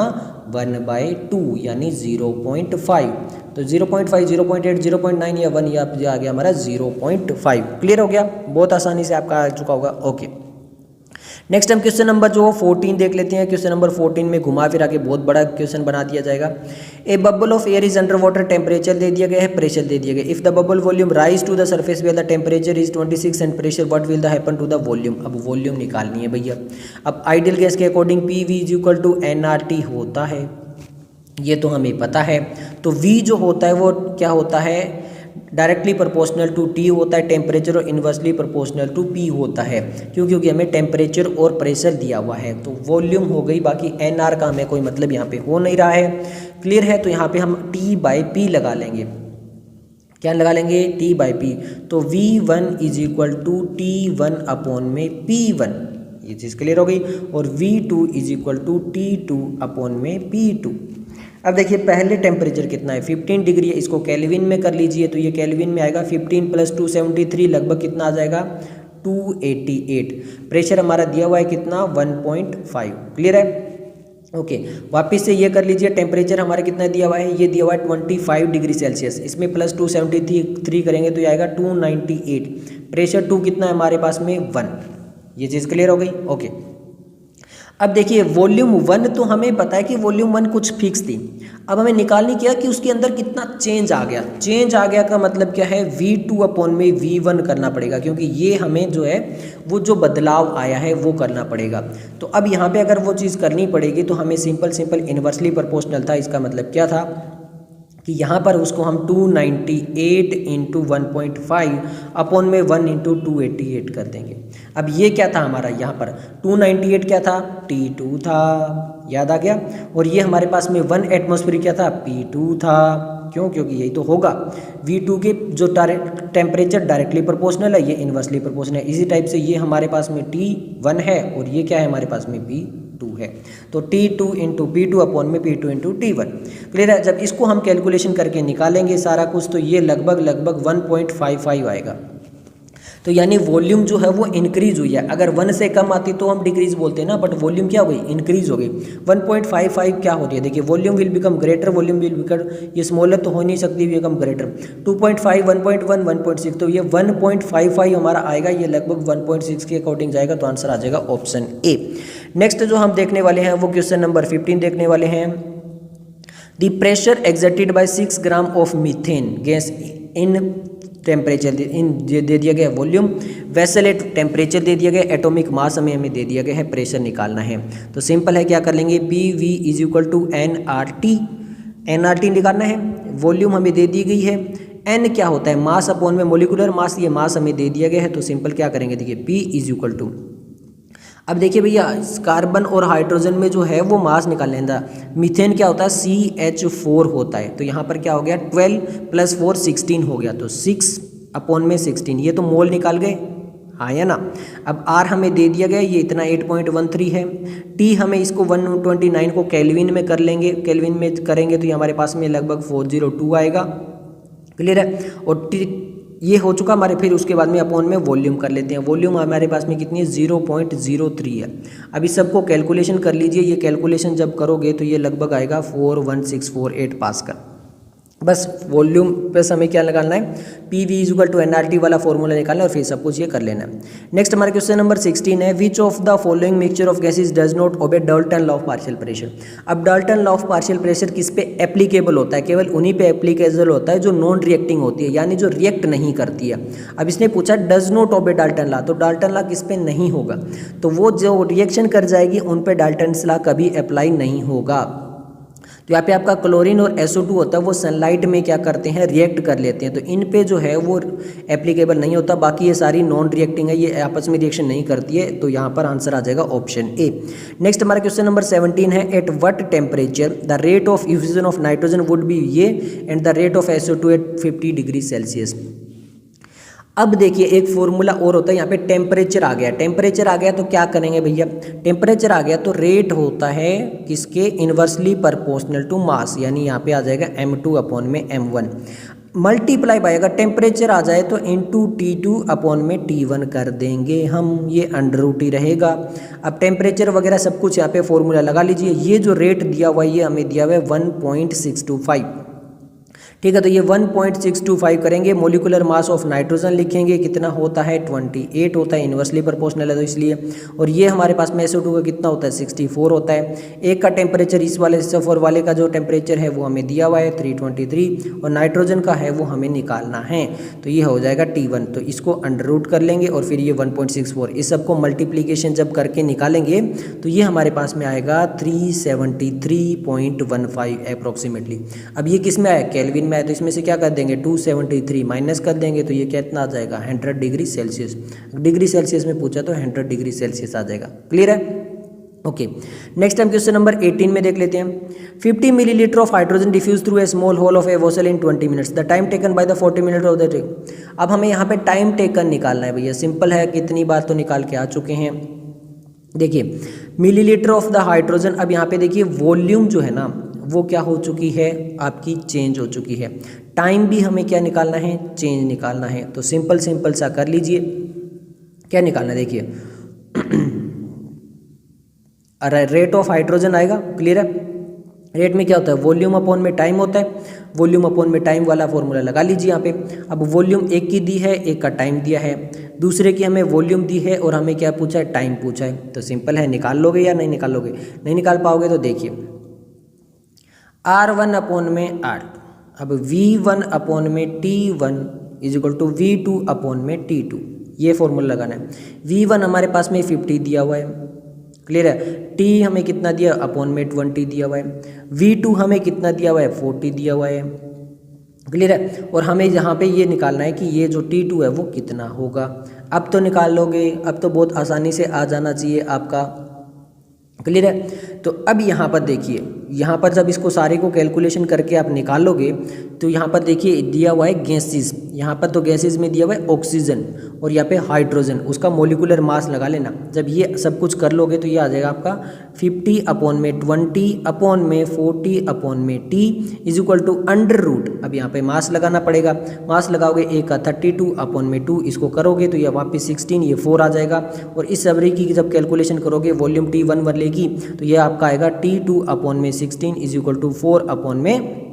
1/2 यानी 0.5। तो 0.5 0.8 0.9 या 1 ये आ गया हमारा 0.5। क्लियर हो गया, बहुत आसानी से आपका आ चुका होगा। ओके, नेक्स्ट हम क्वेश्चन नंबर जो 14 देख लेते हैं। क्वेश्चन नंबर 14 में घुमा फिरा के बहुत बड़ा क्वेश्चन बना दिया जाएगा। A bubble of air is under water, temperature दे दिया गया है, प्रेशर दे दिया गया। If the bubble volume rise to the surface where the temperature is 26 and pressure what will the happen to the volume. अब वॉल्यूम निकालनी है भैया। अब आइडियल गैस के अकॉर्डिंग PV = nRT होता है, ये तो हमें पता है। तो V जो होता है वो क्या होता है, डायरेक्टली प्रोपोर्शनल टू T होता है टेम्परेचर और इन्वर्सली प्रोपोर्शनल टू P होता है, क्योंकि हमें टेम्परेचर और प्रेशर दिया हुआ है। तो वॉल्यूम हो गई, बाकी NR का हमें कोई मतलब यहाँ पे हो नहीं रहा है। क्लियर है, तो यहाँ पे हम T/P लगा लेंगे। क्या लगा लेंगे, T/P। तो V1 = T1/P1, ये चीज़ क्लियर हो गई। और V2 = T2/P2। अब देखिए पहले टेम्परेचर कितना है 15 डिग्री है, इसको केल्विन में कर लीजिए, तो ये केल्विन में आएगा 15 + 273 लगभग कितना आ जाएगा 288। प्रेशर हमारा दिया हुआ है कितना 1.5। क्लियर है, ओके। वापस से ये कर लीजिए, टेम्परेचर हमारा कितना दिया हुआ है, ये दिया हुआ है 25 डिग्री सेल्सियस, इसमें +273 करेंगे तो ये आएगा 298। प्रेशर 2 कितना है हमारे पास में 1, ये चीज़ क्लियर हो गई। ओके, अब देखिए वॉल्यूम 1 तो हमें पता है कि वॉल्यूम 1 कुछ फिक्स थी। अब हमें निकालनी क्या कि उसके अंदर कितना चेंज आ गया। चेंज आ गया का मतलब क्या है, V2/में V1 करना पड़ेगा, क्योंकि ये हमें जो है वो जो बदलाव आया है वो करना पड़ेगा। तो अब यहाँ पे अगर वो चीज़ करनी पड़ेगी तो हमें सिंपल इन्वर्सली प्रोपोर्शनल था। इसका मतलब क्या था कि यहाँ पर उसको हम 298 × 1.5 अपॉन में 1 × 288 कर देंगे। अब ये क्या था हमारा, यहाँ पर 298 क्या था, T2 था, याद आ गया। और ये हमारे पास में 1 एटमॉस्फेयर क्या था, P2 था। क्यों, क्योंकि यही तो होगा। V2 के जो टेम्परेचर डायरेक्टली प्रोपोर्शनल है, ये इन्वर्सली प्रोपोर्शनल है। इसी टाइप से ये हमारे पास में T1 है और ये क्या है हमारे पास में P2 है। तो T2 × P2 अपॉन में P2 × T1। क्लियर है, जब इसको हम कैलकुलेशन करके निकालेंगे सारा कुछ, तो ये लगभग 1.55 आएगा। तो यानी वॉल्यूम जो है वो इंक्रीज हुई है। अगर 1 से कम आती तो हम डिक्रीज बोलते हैं ना, बट वॉल्यूम क्या हो गई, इंक्रीज हो गई। 1.55 क्या होती है, देखिए volume will become greater, volume will become, ये स्मॉलर तो हो नहीं सकती, बिकम ग्रेटर। 2.5 1.1 1.6, तो ये 1.55 हमारा आएगा, ये लगभग 1.6 के अकॉर्डिंग जाएगा। तो आंसर आ जाएगा ऑप्शन ए। नेक्स्ट जो हम देखने वाले हैं वो क्वेश्चन नंबर 15 देखने वाले हैं। The pressure exerted by 6 gram of methane gas in temperature दे दिया गया, वॉल्यूम वेसल एट टेम्परेचर दे दिया गया, एटॉमिक मास हमें दे दिया गया है, प्रेशर निकालना है। तो सिंपल है, क्या कर लेंगे, PV = nRT, nRT निकालना है। वॉल्यूम हमें दे दी गई है, n क्या होता है, मास अपॉन में मोलिकुलर मास, ये मास हमें दे दिया गया है। तो सिंपल क्या करेंगे, देखिए P = अब देखिए भैया कार्बन और हाइड्रोजन में जो है वो मास निकाल लेना। मीथेन क्या होता है, CH4 होता है। तो यहाँ पर क्या हो गया 12 + 4 16 हो गया, तो 6 अपॉन में 16, ये तो मोल निकाल गए, हाँ या ना। अब R हमें दे दिया गया, ये इतना 8.13 है। T हमें इसको 129 को केल्विन में कर लेंगे, केल्विन में करेंगे तो ये हमारे पास में लगभग 402 आएगा। क्लियर है, और ये हो चुका हमारे। फिर उसके बाद में अपॉन में वॉल्यूम कर लेते हैं। वॉल्यूम हमारे पास में कितनी है, 0.03 है। अभी सबको कैलकुलेशन कर लीजिए, ये कैलकुलेशन जब करोगे तो ये लगभग आएगा 41648 पास्कल। बस वॉल्यूम पे हमें क्या निकालना है, PV = nRT वाला फॉर्मूला निकालना है और फिर सब कुछ ये कर लेना है। नेक्स्ट हमारा क्वेश्चन नंबर 16 है, which of the following mixture of gases does not obey Dalton law of partial pressure. अब Dalton law of partial pressure किस पे एप्लीकेबल होता है, केवल उन्हीं पे एप्लीकेबल होता है जो नॉन रिएक्टिंग होती है, यानी जो रिएक्ट नहीं करती है। अब इसने पूछा does not obey Dalton law, तो डाल्टन लॉ किस पे नहीं होगा, तो वो जो रिएक्शन कर जाएगी उन पे डाल्टन लॉ कभी अप्लाई नहीं होगा। तो यहाँ पे आपका क्लोरीन और SO2 होता है, वो सनलाइट में क्या करते हैं, रिएक्ट कर लेते हैं, तो इन पे जो है वो एप्लीकेबल नहीं होता। बाकी ये सारी नॉन रिएक्टिंग है, ये आपस में रिएक्शन नहीं करती है। तो यहाँ पर आंसर आ जाएगा ऑप्शन ए। नेक्स्ट हमारा क्वेश्चन नंबर 17 है, at what temperature the rate of effusion of nitrogen would be ये and the rate of SO2 at 50 degree Celsius. अब देखिए एक फॉर्मूला और होता है, यहाँ पे टेम्परेचर आ गया, टेम्परेचर आ गया तो क्या करेंगे भैया, टेम्परेचर आ गया तो रेट होता है किसके, इन्वर्सली प्रोपोर्शनल टू मास, यानी यहाँ पे आ जाएगा m2 अपॉन में m1 मल्टीप्लाई बाय, अगर टेम्परेचर आ जाए तो इंटू T2 अपॉन में T1 कर देंगे हम, ये अंडर रूट ही रहेगा। अब टेम्परेचर वगैरह सब कुछ यहाँ पे फॉर्मूला लगा लीजिए। ये जो रेट दिया हुआ है ये हमें दिया हुआ है 1.625, ठीक है। तो ये 1.625 करेंगे, मोलिकुलर मास ऑफ नाइट्रोजन लिखेंगे, कितना होता है 28 होता है, इन्वर्सली प्रोपोर्शनल है तो इसलिए। और ये हमारे पास में SO2 का कितना होता है 64 होता है। एक का टेम्परेचर इस वाले SO4 वाले का जो टेम्परेचर है वो हमें दिया हुआ है 323 और नाइट्रोजन का है वो हमें निकालना है, तो ये हो जाएगा T1। तो इसको अंडर रूट कर लेंगे और फिर ये 1.64, इस सबको मल्टीप्लीकेशन जब करके निकालेंगे तो ये हमारे पास में आएगा 373.15 अप्रोक्सीमेटली। अब ये किस में आया, केल्विन में है, तो इसमें से क्या कर देंगे 273 माइनस कर देंगे तो ये कितना आ जाएगा 100 डिग्री सेल्सियस। डिग्री सेल्सियस में पूछा तो 100 डिग्री सेल्सियस आ जाएगा। क्लियर है, ओके। नेक्स्ट हम क्वेश्चन नंबर 18 में देख लेते हैं। 50 millilitre of hydrogen diffuse through a small hole of a vessel in 20 minutes, the time taken by the 40 minute of the take. अब हमें यहाँ पे टाइम टेकन निकालना है भैया, सिंपल है, कितनी बार तो निकाल के आ चुके हैं। देखिए मिलीलीटर ऑफ द हाइड्रोजन, अब यहाँ पे देखिए वॉल्यूम जो है ना वो क्या हो चुकी है आपकी, चेंज हो चुकी है। टाइम भी हमें क्या निकालना है, चेंज निकालना है। तो सिंपल सिंपल सा कर लीजिए, क्या निकालना है देखिए रेट ऑफ हाइड्रोजन आएगा। क्लियर है, रेट में क्या होता है वॉल्यूम अपॉन में टाइम होता है, वॉल्यूम अपॉन में टाइम वाला फॉर्मूला लगा लीजिए यहाँ पे। अब वॉल्यूम एक की दी है, एक का टाइम दिया है, दूसरे की हमें वॉल्यूम दी है और हमें क्या पूछा है, टाइम पूछा है। तो सिंपल है, निकाल लोगे या नहीं निकाल लोगे, नहीं निकाल पाओगे तो देखिए R1 अपॉन में R2, अब V1 अपॉन में T1 is equal to V2 upon में T2, ये फॉर्मूला लगाना है। V1 हमारे पास में 50 दिया हुआ है, क्लियर है। T हमें कितना दिया, अपॉन में 20 दिया हुआ है। V2 हमें कितना दिया हुआ है, 40 दिया हुआ है, क्लियर है। और हमें यहाँ पे ये निकालना है कि ये जो T2 है वो कितना होगा। अब तो निकाल लोगे, अब तो बहुत आसानी से आ जाना चाहिए आपका, क्लियर है। तो अब यहाँ पर देखिए, यहाँ पर जब इसको सारे को कैलकुलेशन करके आप निकालोगे तो यहाँ पर देखिए दिया हुआ है गैसेस, यहाँ पर तो गैसेस में दिया हुआ है ऑक्सीजन और यहाँ पे हाइड्रोजन, उसका मोलिकुलर मास लगा लेना। जब ये सब कुछ कर लोगे तो ये आ जाएगा आपका 50 अपॉन में 20 अपॉन में 40 अपॉन में T is equal to under root. अब यहाँ पे मास लगाना पड़ेगा, मास लगाओगे एक का 32 अपॉन में 2, इसको करोगे तो ये वापस 16, ये 4 आ जाएगा। और इस सबरी की जब कैलकुलेशन करोगे वॉल्यूम T1 वर लेगी तो ये आपका आएगा T2 अपॉन में 16 इज इक्वल टू 4 अपॉन में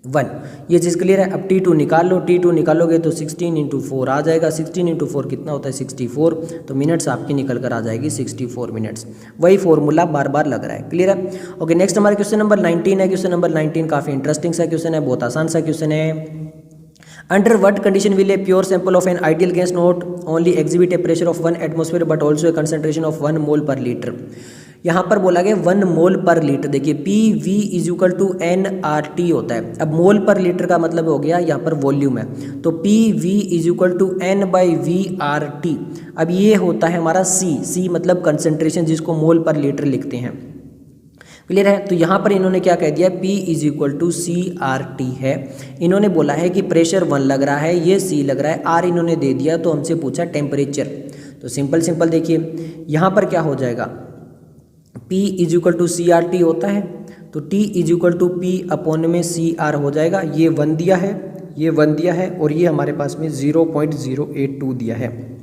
1। ये चीज़ क्लियर है। अब T2 निकाल लो, T2 निकालोगे तो 16 इंटू 4 आ जाएगा, 16 इंटू 4 कितना होता है 64, तो मिनट्स आपकी निकल कर आ जाएगी 64 मिनट्स। वही फॉर्मूला बार बार लग रहा है, क्लियर है। ओके, नेक्स्ट हमारा क्वेश्चन नंबर 19 है। क्वेश्चन नंबर 19 काफ़ी इंटरेस्टिंग सा क्वेश्चन है, बहुत आसान सा क्वेश्चन है। Under what condition will a pure sample of an ideal gas not only exhibit A pressure of 1 atmosphere but also a concentration of 1 मोल पर लीटर। यहाँ पर बोला गया 1 मोल पर लीटर। देखिए PV is equal to nRT होता है। अब मोल पर लीटर का मतलब हो गया यहाँ पर वॉल्यूम है, तो PV is equal to N/VRT। अब ये होता है हमारा C मतलब कंसंट्रेशन, जिसको मोल पर लीटर लिखते हैं, क्लियर है। तो यहाँ पर इन्होंने क्या कह दिया, P is equal to CRT है। इन्होंने बोला है कि प्रेशर 1 लग रहा है, ये C लग रहा है, R इन्होंने दे दिया, तो हमसे पूछा टेम्परेचर। तो सिंपल देखिए यहाँ पर क्या हो जाएगा, P is equal to CRT होता है, तो T is equal to P upon में CR हो जाएगा। ये 1 दिया है, ये 1 दिया है और ये हमारे पास में 0.082 दिया है,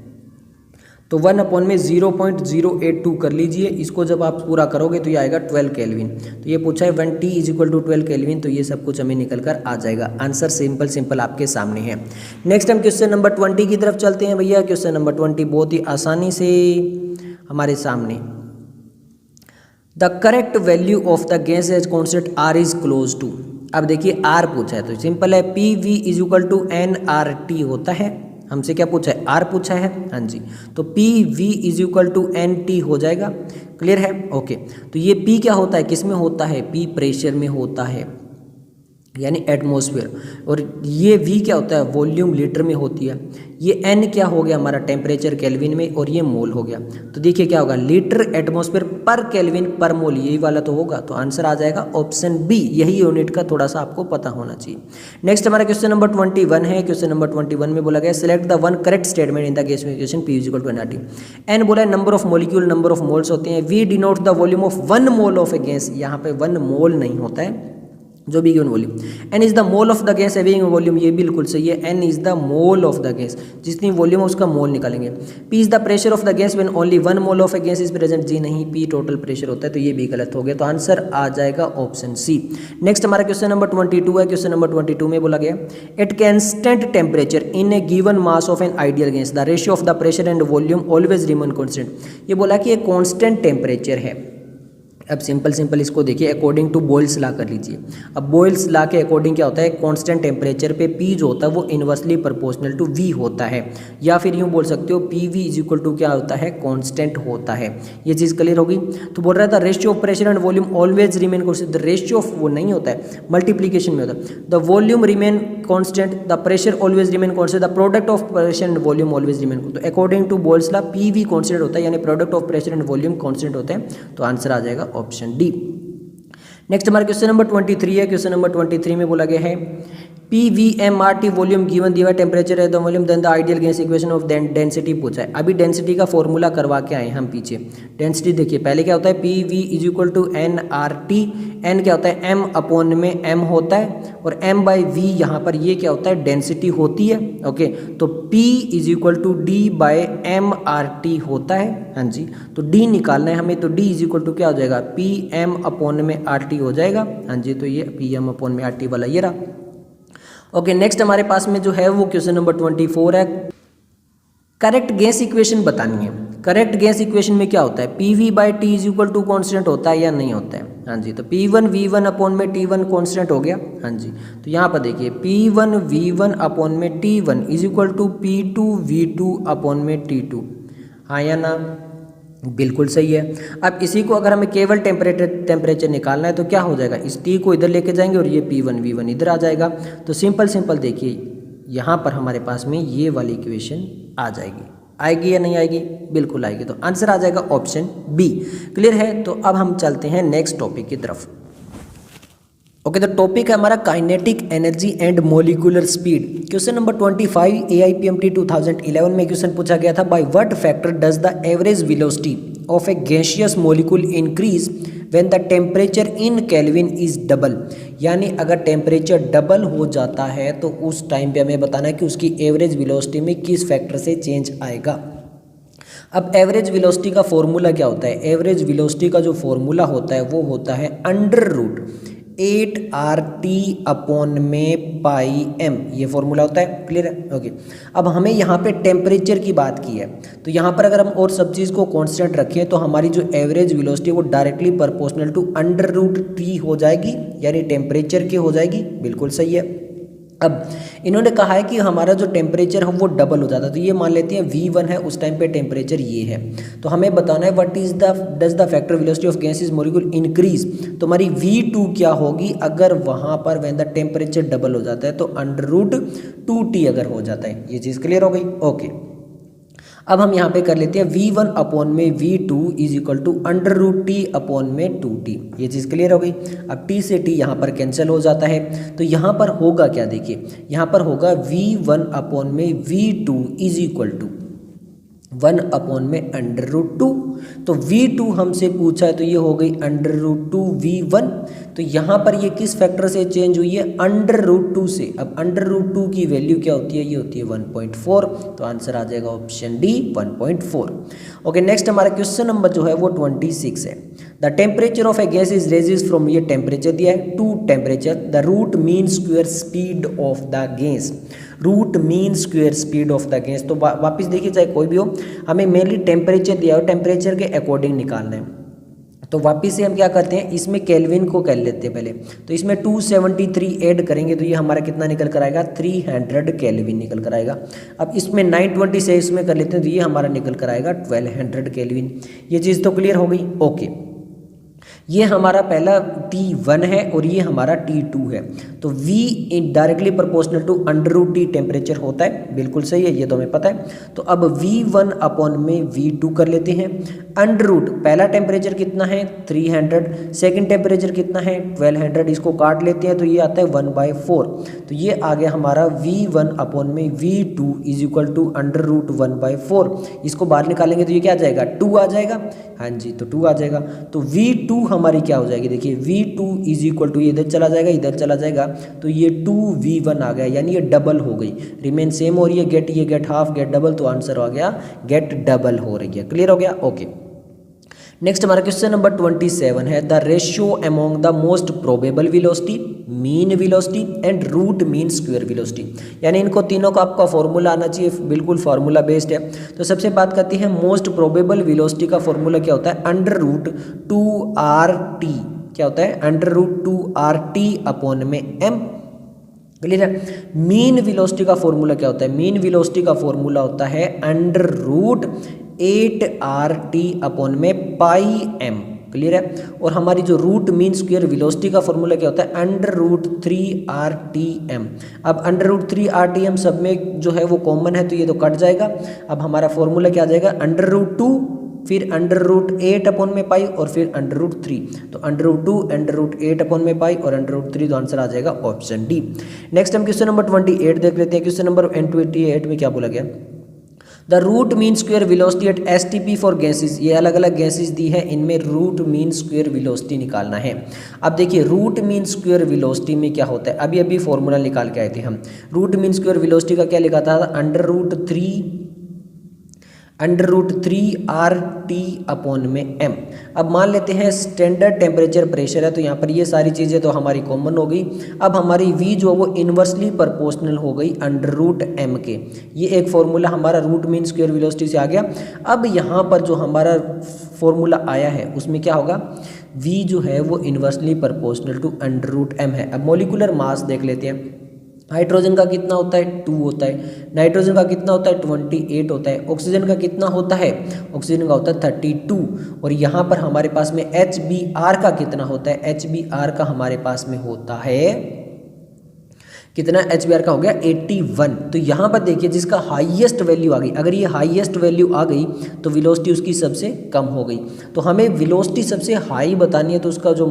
तो 1 अपॉन में 0.082 कर लीजिए। इसको जब आप पूरा करोगे तो ये आएगा 12 केल्विन। तो ये पूछा है 1 T is equal to 12 kelvin, तो ये सब कुछ हमें निकल कर आ जाएगा। आंसर सिंपल आपके सामने है। नेक्स्ट हम क्वेश्चन नंबर 20 की तरफ चलते हैं भैया। क्वेश्चन नंबर 20 बहुत ही आसानी से हमारे सामने, the correct value of the gas as constant R is close to. अब देखिए R पूछा है तो सिंपल है, PV is equal to nRT होता है। हमसे क्या पूछा है, R पूछा है, हाँ जी, तो PV is equal to NT हो जाएगा, क्लियर है। ओके, तो ये P क्या होता है, किस में होता है, P प्रेशर में होता है, यानी एटमॉस्फेयर। और ये V क्या होता है, वॉल्यूम लीटर में होती है। ये N क्या हो गया हमारा, टेम्परेचर केल्विन में, और ये मोल हो गया। तो देखिए क्या होगा, लीटर एटमॉस्फेयर पर केल्विन पर मोल, यही वाला तो होगा, तो आंसर आ जाएगा ऑप्शन बी। यही यूनिट का थोड़ा सा आपको पता होना चाहिए। नेक्स्ट हमारा क्वेश्चन नंबर 21 है। क्वेश्चन नंबर 21 में बोला गया select the one correct statement in the gas equation P = nRT। N बोला है number of molecule, number of moles होते हैं। V denote the volume of 1 mole of a gas, यहाँ पे 1 मोल नहीं होता है, जो भी given volume. N is the mole of the gas having volume, ये बिल्कुल सही है, N is the mole of the gas, जितनी वॉल्यूम है उसका मोल निकालेंगे। P is the pressure of the gas when only 1 mole of a gas is present, जी नहीं, पी टोटल प्रेशर होता है, तो ये भी गलत हो गया, तो आंसर आ जाएगा ऑप्शन सी। नेक्स्ट हमारा क्वेश्चन नंबर 22 है। क्वेश्चन नंबर 22 में बोला गया at constant temperature in A given mass of an ideal gas the ratio of the pressure and volume always remain constant. ये बोला कि एक कांस्टेंट टेम्परेचर है। अब सिंपल इसको देखिए, अकॉर्डिंग टू बॉयल्स लॉ कर लीजिए। अब बॉयल्स लॉ के अकॉर्डिंग क्या होता है, कांस्टेंट टेम्परेचर पे पी जो होता है वो इनवर्सली प्रोपोर्शनल टू वी होता है, या फिर यूँ बोल सकते हो पी वी = क्या होता है, कांस्टेंट होता है। ये चीज़ क्लियर होगी। तो बोल रहा था ratio of pressure and volume always remain constant, the ratio of वो नहीं होता है, मल्टीप्लीकेशन में होता है। The volume remain constant, the pressure always remain constant, the product of pressure and volume always remain. तो according to Boyle's law P V constant होता है, यानी product of pressure and volume constant होते हैं, तो आंसर आ जाएगा option D. Next हमारा क्वेश्चन नंबर 23 है। क्वेश्चन नंबर 23 में बोला गया है PVMRT वॉल्यूम गिवन दिया टेम्परेचर है the volume then the ideal gas equation of density पूछा है। अभी डेंसिटी का फॉर्मूला करवा के आए हम पीछे। डेंसिटी देखिए, पहले क्या होता है PV = nRT, n क्या होता है m/m होता है, और m/v यहाँ पर ये क्या होता है, डेंसिटी होती है। ओके, तो P = d/mRT होता है। हाँ जी, तो d निकालना है हमें, तो d = क्या हो जाएगा, Pm/RT हो जाएगा। हाँ जी, तो ये Pm/RT वाला ये रहा। ओके, नेक्स्ट हमारे पास में जो है वो क्वेश्चन नंबर 24 है। करेक्ट गैस इक्वेशन बतानी है। करेक्ट गैस इक्वेशन में क्या होता है, PV/T = कांस्टेंट होता है या नहीं होता है। हाँ जी, तो P1 V1/T1 कांस्टेंट हो गया। हाँ जी, तो यहाँ पर देखिए P1 V1/T1 = P2 V2/T2, हाँ या ना, बिल्कुल सही है। अब इसी को अगर हमें केवल टेम्परेचर निकालना है तो क्या हो जाएगा, इस T को इधर लेके जाएंगे और ये P1 V1 इधर आ जाएगा। तो सिंपल देखिए यहाँ पर हमारे पास में ये वाली इक्वेशन आ जाएगी। आएगी या नहीं आएगी, बिल्कुल आएगी, तो आंसर आ जाएगा ऑप्शन बी। क्लियर है। तो अब हम चलते हैं नेक्स्ट टॉपिक की तरफ। ओके, तो टॉपिक है हमारा kinetic energy and molecular speed. Question number 25 AIPMT 2011 में क्वेश्चन पूछा गया था, by what factor does the average velocity of A gaseous molecule increase when the temperature in kelvin is double. यानी अगर टेम्परेचर डबल हो जाता है तो उस टाइम पे हमें बताना है कि उसकी एवरेज वेलोसिटी में किस फैक्टर से चेंज आएगा। अब एवरेज वेलोसिटी का फॉर्मूला क्या होता है, एवरेज वेलोसिटी का जो फॉर्मूला होता है वो होता है √8RT/πm, ये फॉर्मूला होता है। क्लियर है। ओके, अब हमें यहाँ पे टेम्परेचर की बात की है, तो यहाँ पर अगर हम और सब चीज़ को कांस्टेंट रखें तो हमारी जो एवरेज वेलोसिटी वो डायरेक्टली प्रोपोर्शनल टू √T हो जाएगी, यानी टेम्परेचर की हो जाएगी। बिल्कुल सही है। अब इन्होंने कहा है कि हमारा जो टेम्परेचर है वो डबल हो जाता है, तो ये मान लेते हैं V1 है, उस टाइम पे टेम्परेचर ये है, तो हमें बताना है what is does the factor velocity of gases molecule increase. तो हमारी V2 क्या होगी, अगर वहाँ पर व्हेन द टेम्परेचर डबल हो जाता है तो √2T अगर हो जाता है। ये चीज़ क्लियर हो गई। ओके, अब हम यहाँ पे कर लेते हैं V1/V2 = √T/2T। ये चीज़ क्लियर हो गई। अब T से T यहाँ पर कैंसिल हो जाता है, तो यहाँ पर होगा क्या, देखिए यहाँ पर होगा V1/V2 =1/√2। तो V2 हमसे पूछा है तो ये हो गई √2V1। तो यहाँ पर ये किस फैक्टर से चेंज हुई है, √2 से। अब √2 की वैल्यू क्या होती है, ये होती है 1.4, तो आंसर आ जाएगा ऑप्शन डी 1.4। ओके, नेक्स्ट हमारा क्वेश्चन नंबर जो है वो 26 है। The temperature of a gas is raises from, ये टेम्परेचर दिया है, to temperature, the root mean square speed of the gas, root mean square speed of the gas. तो वापस देखिए, चाहे कोई भी हो, हमें मेनली टेम्परेचर दिया हो, टेम्परेचर के अकॉर्डिंग निकालना है। तो वापस से हम क्या करते हैं, इसमें केल्विन को कर लेते हैं पहले, तो इसमें 273 ऐड करेंगे तो ये हमारा कितना निकल कर आएगा, 300 केल्विन निकल कर आएगा। अब इसमें 920 से इसमें कर लेते हैं तो ये हमारा निकल कर आएगा 1200 केल्विन। ये चीज़ तो क्लियर हो गई। ओके, ये हमारा पहला T1 है और ये हमारा T2 है। तो V directly proportional to under root T temperature होता है, बिल्कुल सही है, ये तो हमें पता है। तो अब V1 अपॉन में V2 कर लेते हैं। अंडर रूट पहला टेम्परेचर कितना है 300, सेकंड टेम्परेचर कितना है 1200, इसको काट लेते हैं तो ये आता है 1/4। तो ये आ गया हमारा V1 अपॉन में V2 is equal to under root 1/4। इसको बाहर निकालेंगे तो ये क्या आ जाएगा 2 आ जाएगा। हाँ जी, तो 2 आ जाएगा। तो V2 हमारी क्या हो जाएगी, देखिए V2 इज इक्वल टू, ये इधर चला जाएगा इधर चला जाएगा, तो ये 2V1 आ गया, यानी ये डबल हो गई। रिमेन सेम हो रही है, गेट ये गेट हाफ गेट डबल, तो आंसर आ गया गेट डबल हो रही है। क्लियर हो गया, ओके। नेक्स्ट हमारा क्वेश्चन नंबर 27 है the ratio among the most probable velocity, mean velocity and root mean square velocity. यानी इनको तीनों का आपका फॉर्मूला आना चाहिए, बिल्कुल फार्मूला बेस्ड है। तो सबसे बात करती है मोस्ट प्रोबेबल वेलोसिटी का फॉर्मूला क्या होता है, अंडर रूट 2RT। क्या होता है, अंडर रूट 2RT अपॉन में m। क्लियर है। मीन वेलोसिटी का फॉर्मूला क्या होता है, मीन वेलोसिटी का फॉर्मूला होता है अंडर रूट 8RT अपॉन में पाई m। क्लियर है। और हमारी जो रूट मीन स्क्वायर वेलोसिटी का फॉर्मूला क्या होता है, अंडर रूट 3RTm। अब अंडर रूट 3RTm सब में जो है वो कॉमन है, तो ये तो कट जाएगा। अब हमारा फॉर्मूला क्या आ जाएगा, अंडर रूट 2, फिर अंडर रूट 8 अपॉन में पाई, और फिर अंडर रूट 3। तो under root 2, under root 8 upon में पाई और अंडर रूट 3, तो आंसर आ जाएगा ऑप्शन डी। नेक्स्ट हम क्वेश्चन नंबर 28 देख लेते हैं। क्वेश्चन नंबर 28 में क्या बोला गया, the root mean square velocity at STP for gases. ये अलग अलग गैसेस दी है, इनमें रूट मीन स्क्वायर वेलोसिटी निकालना है। अब देखिए रूट मीन स्क्वायर वेलोसिटी में क्या होता है, अभी अभी फॉर्मूला निकाल के आए थे हम। रूट मीन स्क्वायर वेलोसिटी का क्या लिखा था, अंडर रूट 3RT अपॉन में m। अब मान लेते हैं स्टैंडर्ड टेम्परेचर प्रेशर है, तो यहाँ पर ये सारी चीज़ें तो हमारी कॉमन हो गई। अब हमारी v जो वो इन्वर्सली प्रोपोर्शनल हो गई अंडर रूट m के। ये एक फॉर्मूला हमारा रूट मीन स्क्वायर वेलोसिटी से आ गया। अब यहाँ पर जो हमारा फॉर्मूला आया है उसमें क्या होगा, v जो है वो inversely proportional to under root m है। अब मोलिकुलर मास देख लेते हैं। हाइड्रोजन का कितना होता है 2 होता है, नाइट्रोजन का कितना होता है 28 होता है, ऑक्सीजन का कितना होता है, ऑक्सीजन का होता है 32। और यहाँ पर हमारे पास में HBr का कितना होता है, HBr का हमारे पास में होता है कितना, HBr का हो गया 81। तो यहाँ पर देखिए जिसका हाईएस्ट वैल्यू आ गई, अगर ये हाईएस्ट वैल्यू आ गई तो वेलोसिटी उसकी सबसे कम हो गई। तो हमें वेलोसिटी सबसे हाई बतानी है तो उसका जो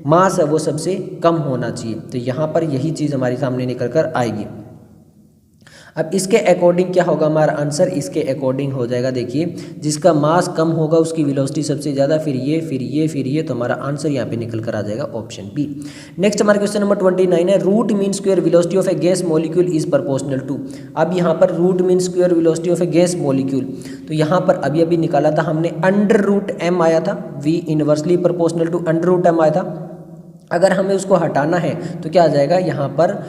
मास है वो सबसे कम होना चाहिए। तो यहाँ पर यही चीज़ हमारे सामने निकल कर आएगी। अब इसके अकॉर्डिंग क्या होगा हमारा आंसर, इसके अकॉर्डिंग हो जाएगा, देखिए जिसका मास कम होगा उसकी वेलोसिटी सबसे ज़्यादा, फिर ये फिर ये फिर ये, तो हमारा आंसर यहाँ पे निकल कर आ जाएगा ऑप्शन बी। नेक्स्ट हमारा क्वेश्चन नंबर 29 है root mean square velocity of a gas molecule is proportional to. अब यहाँ पर root mean square velocity of a gas molecule, तो यहाँ पर अभी अभी निकाला था हमने, अंडर रूट m आया था, v inversely proportional to under root m आया था। अगर हमें उसको हटाना है तो क्या आ जाएगा, यहाँ पर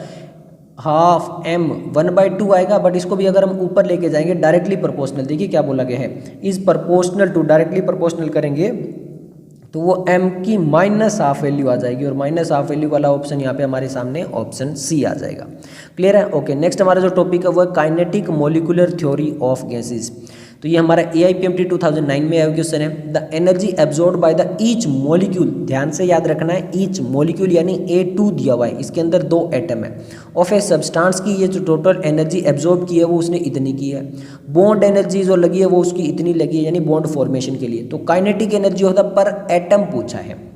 हाफ m 1/2 आएगा। बट इसको भी अगर हम ऊपर लेके जाएंगे डायरेक्टली प्रोपोर्शनल, देखिए क्या बोला गया है, is proportional to, directly proportional करेंगे तो वो m की -½ वैल्यू आ जाएगी, और -½ वैल्यू वाला ऑप्शन यहाँ पे हमारे सामने ऑप्शन सी आ जाएगा। क्लियर है, ओके। नेक्स्ट हमारा जो टॉपिक है वो है kinetic molecular theory of gases. तो ये हमारा AIPMT 2009 में आया क्वेश्चन है। The energy absorb by the each molecule, ध्यान से याद रखना है, ईच मॉलिक्यूल यानी A2 दिया हुआ है, इसके अंदर 2 एटम है, ऑफ ए सब्सटेंस की ये जो टोटल एनर्जी एब्जॉर्ब की है वो उसने इतनी की है। बॉन्ड एनर्जी जो लगी है वो उसकी इतनी लगी है, यानी बॉन्ड फॉर्मेशन के लिए। तो काइनेटिक एनर्जी होता है पर एटम पूछा है।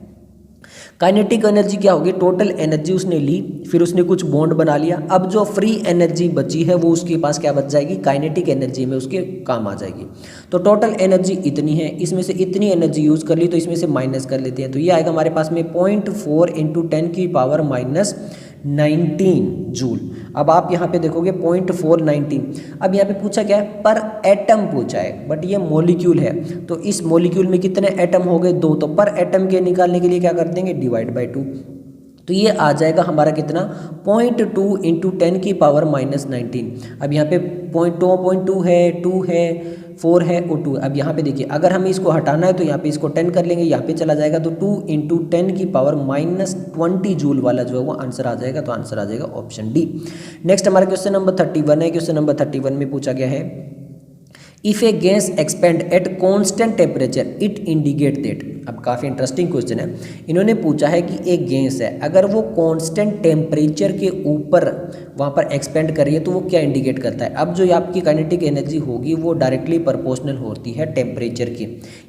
काइनेटिक एनर्जी क्या होगी, टोटल एनर्जी उसने ली, फिर उसने कुछ बॉन्ड बना लिया, अब जो फ्री एनर्जी बची है वो उसके पास क्या बच जाएगी, काइनेटिक एनर्जी में उसके काम आ जाएगी। तो टोटल एनर्जी इतनी है, इसमें से इतनी एनर्जी यूज़ कर ली तो इसमें से माइनस कर लेते हैं, तो ये आएगा हमारे पास में 0.4 × 10⁻⁹ जूल। अब आप यहाँ पे देखोगे 0.419। अब यहाँ पे पूछा क्या है, पर एटम पूछा है, बट ये मॉलिक्यूल है, तो इस मॉलिक्यूल में कितने एटम हो गए, 2। तो पर एटम के निकालने के लिए क्या कर देंगे, डिवाइड बाय 2। तो ये आ जाएगा हमारा कितना, 0.2 × 10⁻⁹। अब यहाँ पे 0.2 है, 2 है, 4 है और 2। अब यहाँ पे देखिए अगर हमें इसको हटाना है तो यहाँ पे इसको 10 कर लेंगे, यहाँ पे चला जाएगा, तो 2 × 10⁻⁻20 जूल वाला जो है वो आंसर आ जाएगा। तो आंसर आ जाएगा ऑप्शन डी। नेक्स्ट हमारा क्वेश्चन नंबर 31 है। क्वेश्चन नंबर 31 में पूछा गया है if A gas expand at constant temperature it indicate that. अब काफ़ी इंटरेस्टिंग क्वेश्चन है। इन्होंने पूछा है कि एक गैस है, अगर वो कांस्टेंट टेम्परेचर के ऊपर वहाँ पर एक्सपेंड कर रही है तो वो क्या इंडिकेट करता है। अब जो आपकी काइनेटिक एनर्जी होगी वो डायरेक्टली प्रोपोर्शनल होती है टेम्परेचर की।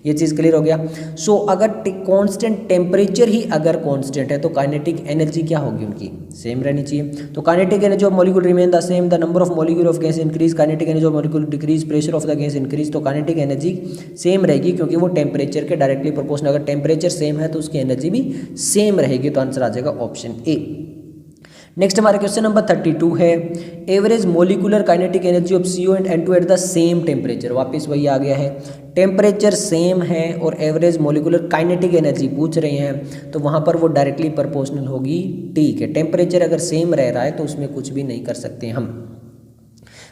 ये चीज़ क्लियर हो गया। सो अगर कांस्टेंट टेम्परेचर ही अगर कांस्टेंट है तो काइनेटिक एनर्जी क्या होगी उनकी, सेम रहनी चाहिए। तो kinetic energy of molecule remain the same, the number of molecule of gas increase, kinetic energy of molecule decrease, pressure of the gas increase. तो काइनेटिक एनर्जी सेम रहेगी क्योंकि वो टेम्परेचर के डायरेक्टली प्रोपोर्शनल, अगर temperature same है तो उसकी energy भी सेम रहेगी। तो आंसर आ जाएगा ऑप्शन ए। नेक्स्ट हमारा क्वेश्चन नंबर 32 है, average molecular kinetic energy of CO and N2 at the same temperature. वापस वही आ गया है, टेम्परेचर सेम है और एवरेज मोलिकुलर काइनेटिक एनर्जी पूछ रहे हैं तो वहाँ पर वो डायरेक्टली प्रोपोर्शनल होगी। ठीक है, टेम्परेचर अगर सेम रह रहा है तो उसमें कुछ भी नहीं कर सकते हम।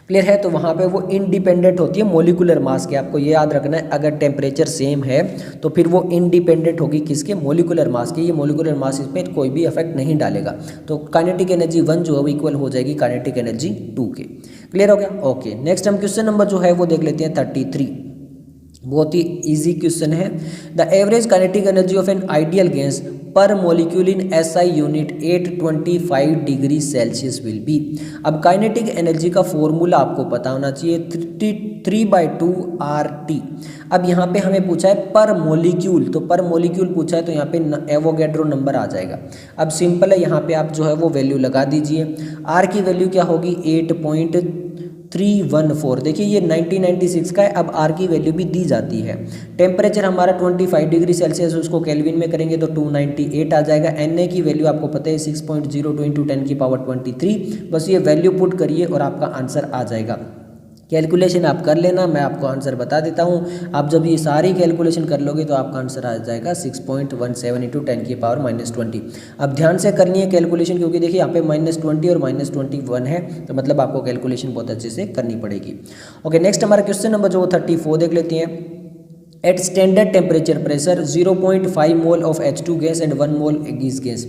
क्लियर है। तो वहाँ पे वो इंडिपेंडेंट होती है मोलिकुलर मास के, आपको ये याद रखना है। अगर टेम्परेचर सेम है तो फिर वो इंडिपेंडेंट होगी किसके, मोलिकुलर मास के। ये मोलिकुलर मास इसमें कोई भी इफेक्ट नहीं डालेगा। तो काइनेटिक एनर्जी 1 जो है वो इक्वल हो जाएगी काइनेटिक एनर्जी 2 के। क्लियर हो गया। ओके, नेक्स्ट हम क्वेश्चन नंबर जो है वो देख लेते हैं 33। बहुत ही इजी क्वेश्चन है। The average kinetic energy of an ideal gas per molecule in SI unit 825 degree Celsius will be. अब काइनेटिक एनर्जी का फॉर्मूला आपको पता होना चाहिए, 3/2 RT। अब यहाँ पे हमें पूछा है पर मॉलिक्यूल, तो पर मॉलिक्यूल पूछा है तो यहाँ पे एवोगैड्रो नंबर आ जाएगा। अब सिंपल है, यहाँ पे आप जो है वो वैल्यू लगा दीजिए। R की वैल्यू क्या होगी, 8.314। देखिए ये 1996 का है। अब R की वैल्यू भी दी जाती है। टेम्परेचर हमारा 25 डिग्री सेल्सियस, उसको केल्विन में करेंगे तो 298 आ जाएगा। Na की वैल्यू आपको पता है 6.02 × 10⁻23। बस ये वैल्यू पुट करिए और आपका आंसर आ जाएगा। कैलकुलेशन आप कर लेना, मैं आपको आंसर बता देता हूँ। आप जब ये सारी कैलकुलेशन कर लोगे तो आपका आंसर आ जाएगा 6.17 × 10⁻20। अब ध्यान से करनी है कैलकुलेशन, क्योंकि देखिए यहाँ पे -20 और -21 है, तो मतलब आपको कैलकुलेशन बहुत अच्छे से करनी पड़ेगी। ओके, नेक्स्ट हमारा क्वेश्चन नंबर जो 34 देख लेते हैं। At standard temperature pressure 0.5 mole of H2 gas and 1 mole is gas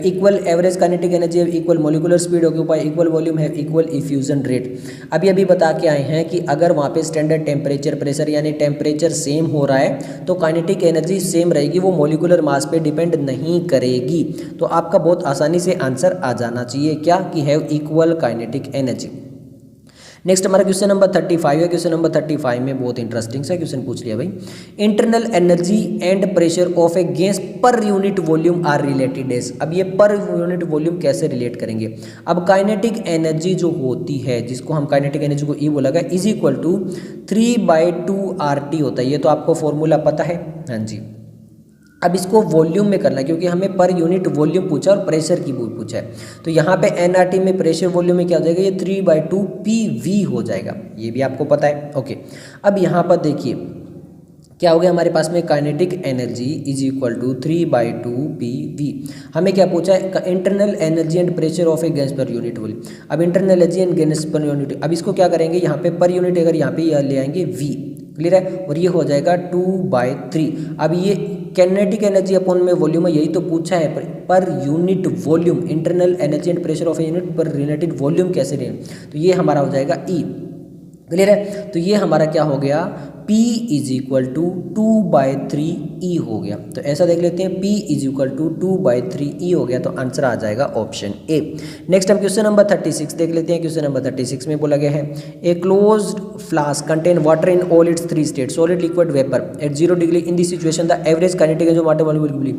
equal average kinetic energy है equal molecular speed occupy equal volume है इक्वल इफ्यूजन रेट। अभी बता के आए हैं कि अगर वहाँ पे स्टैंडर्ड टेम्परेचर प्रेशर यानी टेम्परेचर सेम हो रहा है तो काइनेटिक एनर्जी सेम रहेगी, वो मोलिकुलर मास पे डिपेंड नहीं करेगी। तो आपका बहुत आसानी से आंसर आ जाना चाहिए क्या, कि have equal kinetic energy. Next हमारा क्वेश्चन नंबर 35 है। क्वेश्चन नंबर 35 में बहुत इंटरेस्टिंग सा क्वेश्चन पूछ लिया भाई। Internal energy and pressure of a gas per unit volume are related as. अब ये पर यूनिट वॉल्यूम कैसे रिलेट करेंगे। अब काइनेटिक एनर्जी जो होती है, जिसको हम काइनेटिक एनर्जी को ई बोला गया, इज इक्वल टू 3/2 RT होता है। ये तो आपको फॉर्मूला पता है, हाँ जी। अब इसको वॉल्यूम में करना है क्योंकि हमें पर यूनिट वॉल्यूम पूछा और प्रेशर की पूछा है। तो यहाँ पे nRT में प्रेशर वॉल्यूम में क्या हो जाएगा, ये 3/2 PV हो जाएगा, ये भी आपको पता है। ओके, अब यहाँ पर देखिए क्या हो गया हमारे पास में, kinetic energy is equal to 3/2 PV। हमें क्या पूछा है, internal energy and pressure of a gas per unit volume. अब internal energy and gas per unit, अब इसको क्या करेंगे, यहाँ पे पर यूनिट अगर यहाँ पे ले आएंगे V, क्लियर है, और ये हो जाएगा 2/3। अब ये काइनेटिक एनर्जी अपॉन में वॉल्यूम है, यही तो पूछा है, पर unit volume internal energy and pressure of a unit पर रिलेटेड वॉल्यूम कैसे लें, तो ये हमारा हो जाएगा E, क्लियर है। तो ये हमारा क्या हो गया, P is equal to 2/3E हो गया। तो ऐसा देख लेते हैं, P is equal to 2/3E हो गया, तो आंसर आ जाएगा ऑप्शन ए। नेक्स्ट हम क्वेश्चन नंबर 36 देख लेते हैं। क्वेश्चन नंबर 36 में बोला गया है, a closed flask contain water in all it's 3 state solid liquid vapour eight 0 degree in this situation the average kinetic energy water molecule.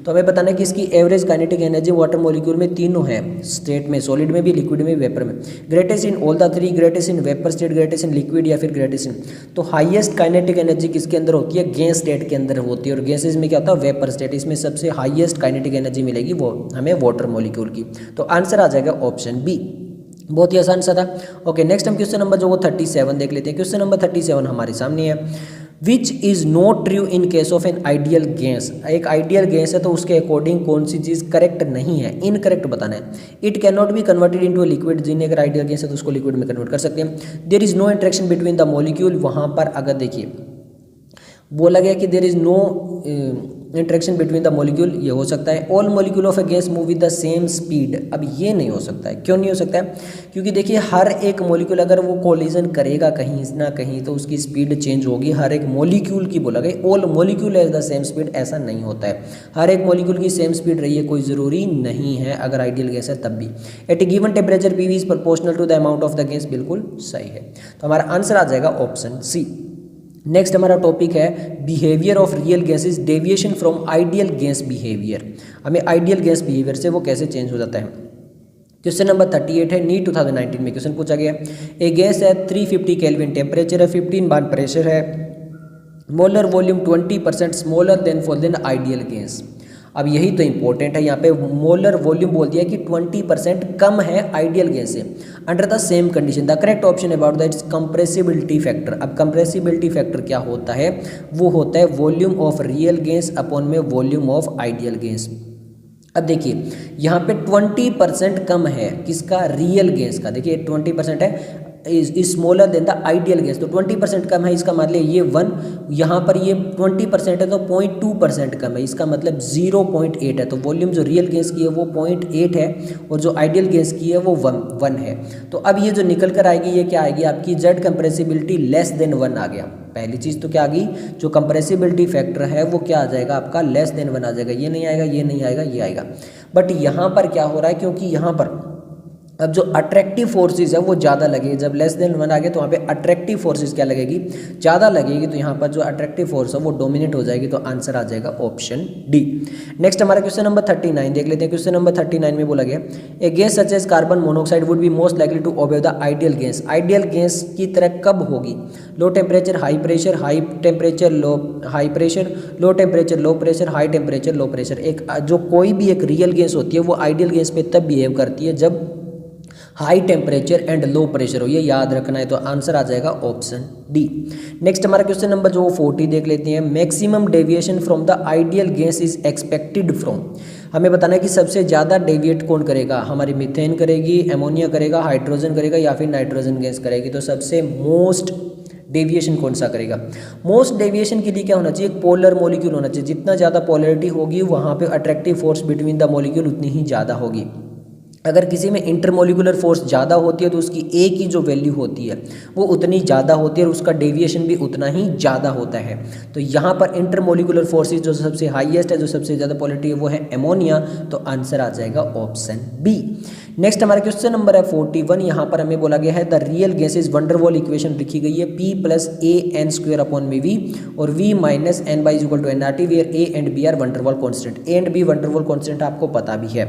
तो हमें बताना है कि इसकी average kinetic energy water molecule में तीनों है स्टेट में, सॉलिड में भी, लिक्विड में, वेपर में। Greatest in all the 3, greatest in vapour state, greatest in liquid या फिर ग्रेटेस्ट इन। तो हाईएस्ट काइनेटिक एनर्जी किसके अंदर होती है, गैस स्टेट के अंदर होती है, और गैसेस में क्या होता है, वेपर स्टेट। इसमें सबसे हाईएस्ट काइनेटिक एनर्जी मिलेगी वो हमें वाटर मॉलिक्यूल की। तो आंसर आ जाएगा ऑप्शन बी, बहुत ही आसान सा था। ओके, नेक्स्ट हम क्वेश्चन नंबर जो वो 37 देख लेते हैं। क्वेश्चन नंबर 37 हमारे सामने है, which is not true in case of an ideal gas. एक आइडियल गैस है तो उसके अकॉर्डिंग कौन सी चीज़ करेक्ट नहीं है, इनकरेक्ट बताना है। It can not be converted into a liquid, जिन्हें अगर आइडियल गैस है तो उसको लिक्विड में कन्वर्ट कर सकते हैं। There is no interaction between the molecule, वहाँ पर अगर देखिए बोला गया कि there is no interaction between the molecule, ये हो सकता है। All molecule of a gas move with the same speed, अब ये नहीं हो सकता है। क्यों नहीं हो सकता है? क्योंकि देखिए हर एक मॉलिक्यूल अगर वो कोलिजन करेगा कहीं ना कहीं तो उसकी स्पीड चेंज होगी। हर एक मॉलिक्यूल की बोला गया all molecule has the same speed, ऐसा नहीं होता है। हर एक मॉलिक्यूल की सेम स्पीड रही है कोई ज़रूरी नहीं है, अगर आइडियल गैस है तब भी। At a given temperature P V is proportional to the amount of the gas, बिल्कुल सही है। तो हमारा आंसर आ जाएगा ऑप्शन सी। नेक्स्ट हमारा टॉपिक है behaviour of real gases, deviation from ideal gas behaviour. हमें आइडियल गैस बिहेवियर से वो कैसे चेंज हो जाता है। क्वेश्चन नंबर 38 है, नीट 2019 में क्वेश्चन पूछा गया। ए गैस है 350 केल्विन, टेम्परेचर है 15 बार, प्रेशर है, molar volume 20% smaller than ideal gas. अब यही तो इंपॉर्टेंट है, यहाँ पे मोलर वॉल्यूम बोल दिया कि 20% कम है आइडियल गैस से under the same condition. The correct option about that is compressibility factor. अब कंप्रेसिबिलिटी फैक्टर क्या होता है? वो होता है volume of real gas upon में वॉल्यूम ऑफ आइडियल गैस। अब देखिए यहाँ पे 20% कम है किसका? रियल गैस का। देखिए 20% है is smaller than the ideal gas, तो 20% कम है, इसका मतलब ये 1, यहाँ पर ये 20% है तो 0.2% कम है, इसका मतलब 0.8 है। तो वॉल्यूम जो रियल गैस की है वो 0.8 है और जो आइडियल गैस की है वो 1 है। तो अब ये जो निकल कर आएगी ये क्या आएगी आपकी? जेड कंप्रेसिबिलिटी लेस देन 1 आ गया। पहली चीज़ तो क्या आ गई? जो कंप्रेसिबिलिटी फैक्टर है वो क्या आ जाएगा आपका? लेस देन 1 आ जाएगा। ये नहीं आएगा, ये नहीं आएगा, ये आएगा। बट यहाँ पर क्या हो रहा है? क्योंकि यहाँ पर अब जो अट्रैक्टिव फोर्सेस है वो ज़्यादा लगेगी। जब लेस देन 1 आ गया तो वहाँ पे अट्रैक्टिव फोर्सेस क्या लगेगी? ज़्यादा लगेगी। तो यहाँ पर जो अट्रैक्टिव फोर्स है वो डोमिनेट हो जाएगी। तो आंसर आ जाएगा ऑप्शन डी। नेक्स्ट हमारा क्वेश्चन नंबर 39 देख लेते हैं। क्वेश्चन नंबर 39 में बोला गया a gas such as carbon monoxide would be most likely to obey the ideal gas. Ideal gas की तरह कब होगी? Low temperature high pressure, high temperature low high pressure, low temperature low pressure, high temperature low pressure. एक जो कोई भी एक real gas होती है वो आइडियल गैस पे तब बिहेव करती है जब high temperature and low pressure हो, ये याद रखना है। तो आंसर आ जाएगा ऑप्शन डी। नेक्स्ट हमारा क्वेश्चन नंबर जो 40 देख लेते हैं। Maximum deviation from the ideal gas is expected from. हमें बताना है कि सबसे ज़्यादा डेविएट कौन करेगा? हमारी मीथेन करेगी, एमोनिया करेगा, हाइड्रोजन करेगा या फिर नाइट्रोजन गैस करेगी। तो सबसे मोस्ट डेविएशन कौन सा करेगा? मोस्ट डेविएशन के लिए क्या होना चाहिए? पोलर मॉलिक्यूल होना चाहिए। जितना ज़्यादा पोलरिटी होगी वहाँ पे attractive force between the molecule उतनी ही ज़्यादा होगी। अगर किसी में इंटरमोलिकुलर फोर्स ज़्यादा होती है तो उसकी ए की जो वैल्यू होती है वो उतनी ज़्यादा होती है और उसका डेविएशन भी उतना ही ज़्यादा होता है। तो यहाँ पर इंटरमोलिकुलर फोर्सेस जो सबसे हाईएस्ट है, जो सबसे ज़्यादा पोलरिटी है वो है एमोनिया। तो आंसर आ जाएगा ऑप्शन बी। नेक्स्ट हमारा क्वेश्चन नंबर है 41। यहाँ पर हमें बोला गया है the real gases van der Waals equation लिखी गई है P + AN² अपॉन में V और V - N/, = nRT where A and B are van der Waals constant. A and B van der Waals constant आपको पता भी है।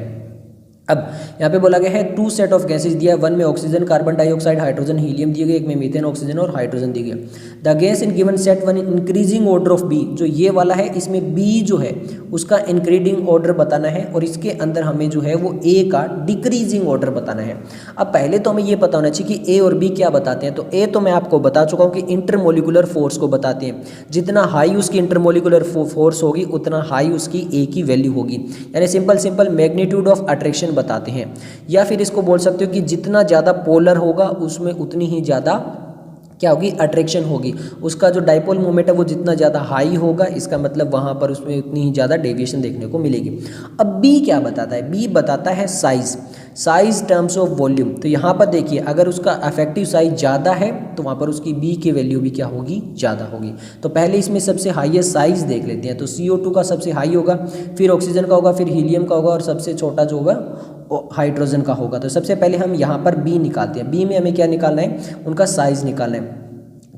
अब यहाँ पे बोला गया है 2 सेट ऑफ गैसेज दिया है। 1 में oxygen, carbon dioxide, hydrogen, helium दिए गए। एक में मीथेन, ऑक्सीजन और हाइड्रोजन दिए गए। The gas in given set 1 increasing order of B. जो ये वाला है इसमें बी जो है उसका इंक्रीजिंग ऑर्डर बताना है और इसके अंदर हमें जो है वो ए का डिक्रीजिंग ऑर्डर बताना है। अब पहले तो हमें ये पता होना चाहिए कि ए और बी क्या बताते हैं। तो ए तो मैं आपको बता चुका हूँ कि इंटरमोलिकुलर फोर्स को बताते हैं। जितना हाई उसकी इंटरमोलिकुलर फोर्स होगी उतना हाई उसकी ए की वैल्यू होगी। यानी सिंपल मैग्नीट्यूड ऑफ अट्रैक्शन बताते हैं। या फिर इसको बोल सकते हो कि जितना ज़्यादा पोलर होगा उसमें उतनी ही ज़्यादा क्या होगी? अट्रैक्शन होगी। उसका जो डाइपोल मोमेंट है वो जितना ज़्यादा हाई होगा इसका मतलब वहाँ पर उसमें उतनी ही ज़्यादा डेविएशन देखने को मिलेगी। अब बी क्या बताता है? बी बताता है साइज टर्म्स ऑफ वॉल्यूम। तो यहाँ पर देखिए अगर उसका अफेक्टिव साइज ज़्यादा है तो वहाँ पर उसकी बी की वैल्यू भी क्या होगी? ज़्यादा होगी। तो पहले इसमें सबसे हाईएस्ट साइज देख लेते हैं। तो CO2 का सबसे हाई होगा, फिर ऑक्सीजन का होगा, फिर हीलियम का होगा और सबसे छोटा जो होगा हाइड्रोजन का होगा। तो सबसे पहले हम यहाँ पर बी निकालते हैं। बी में हमें क्या निकालना है? उनका साइज निकालना है।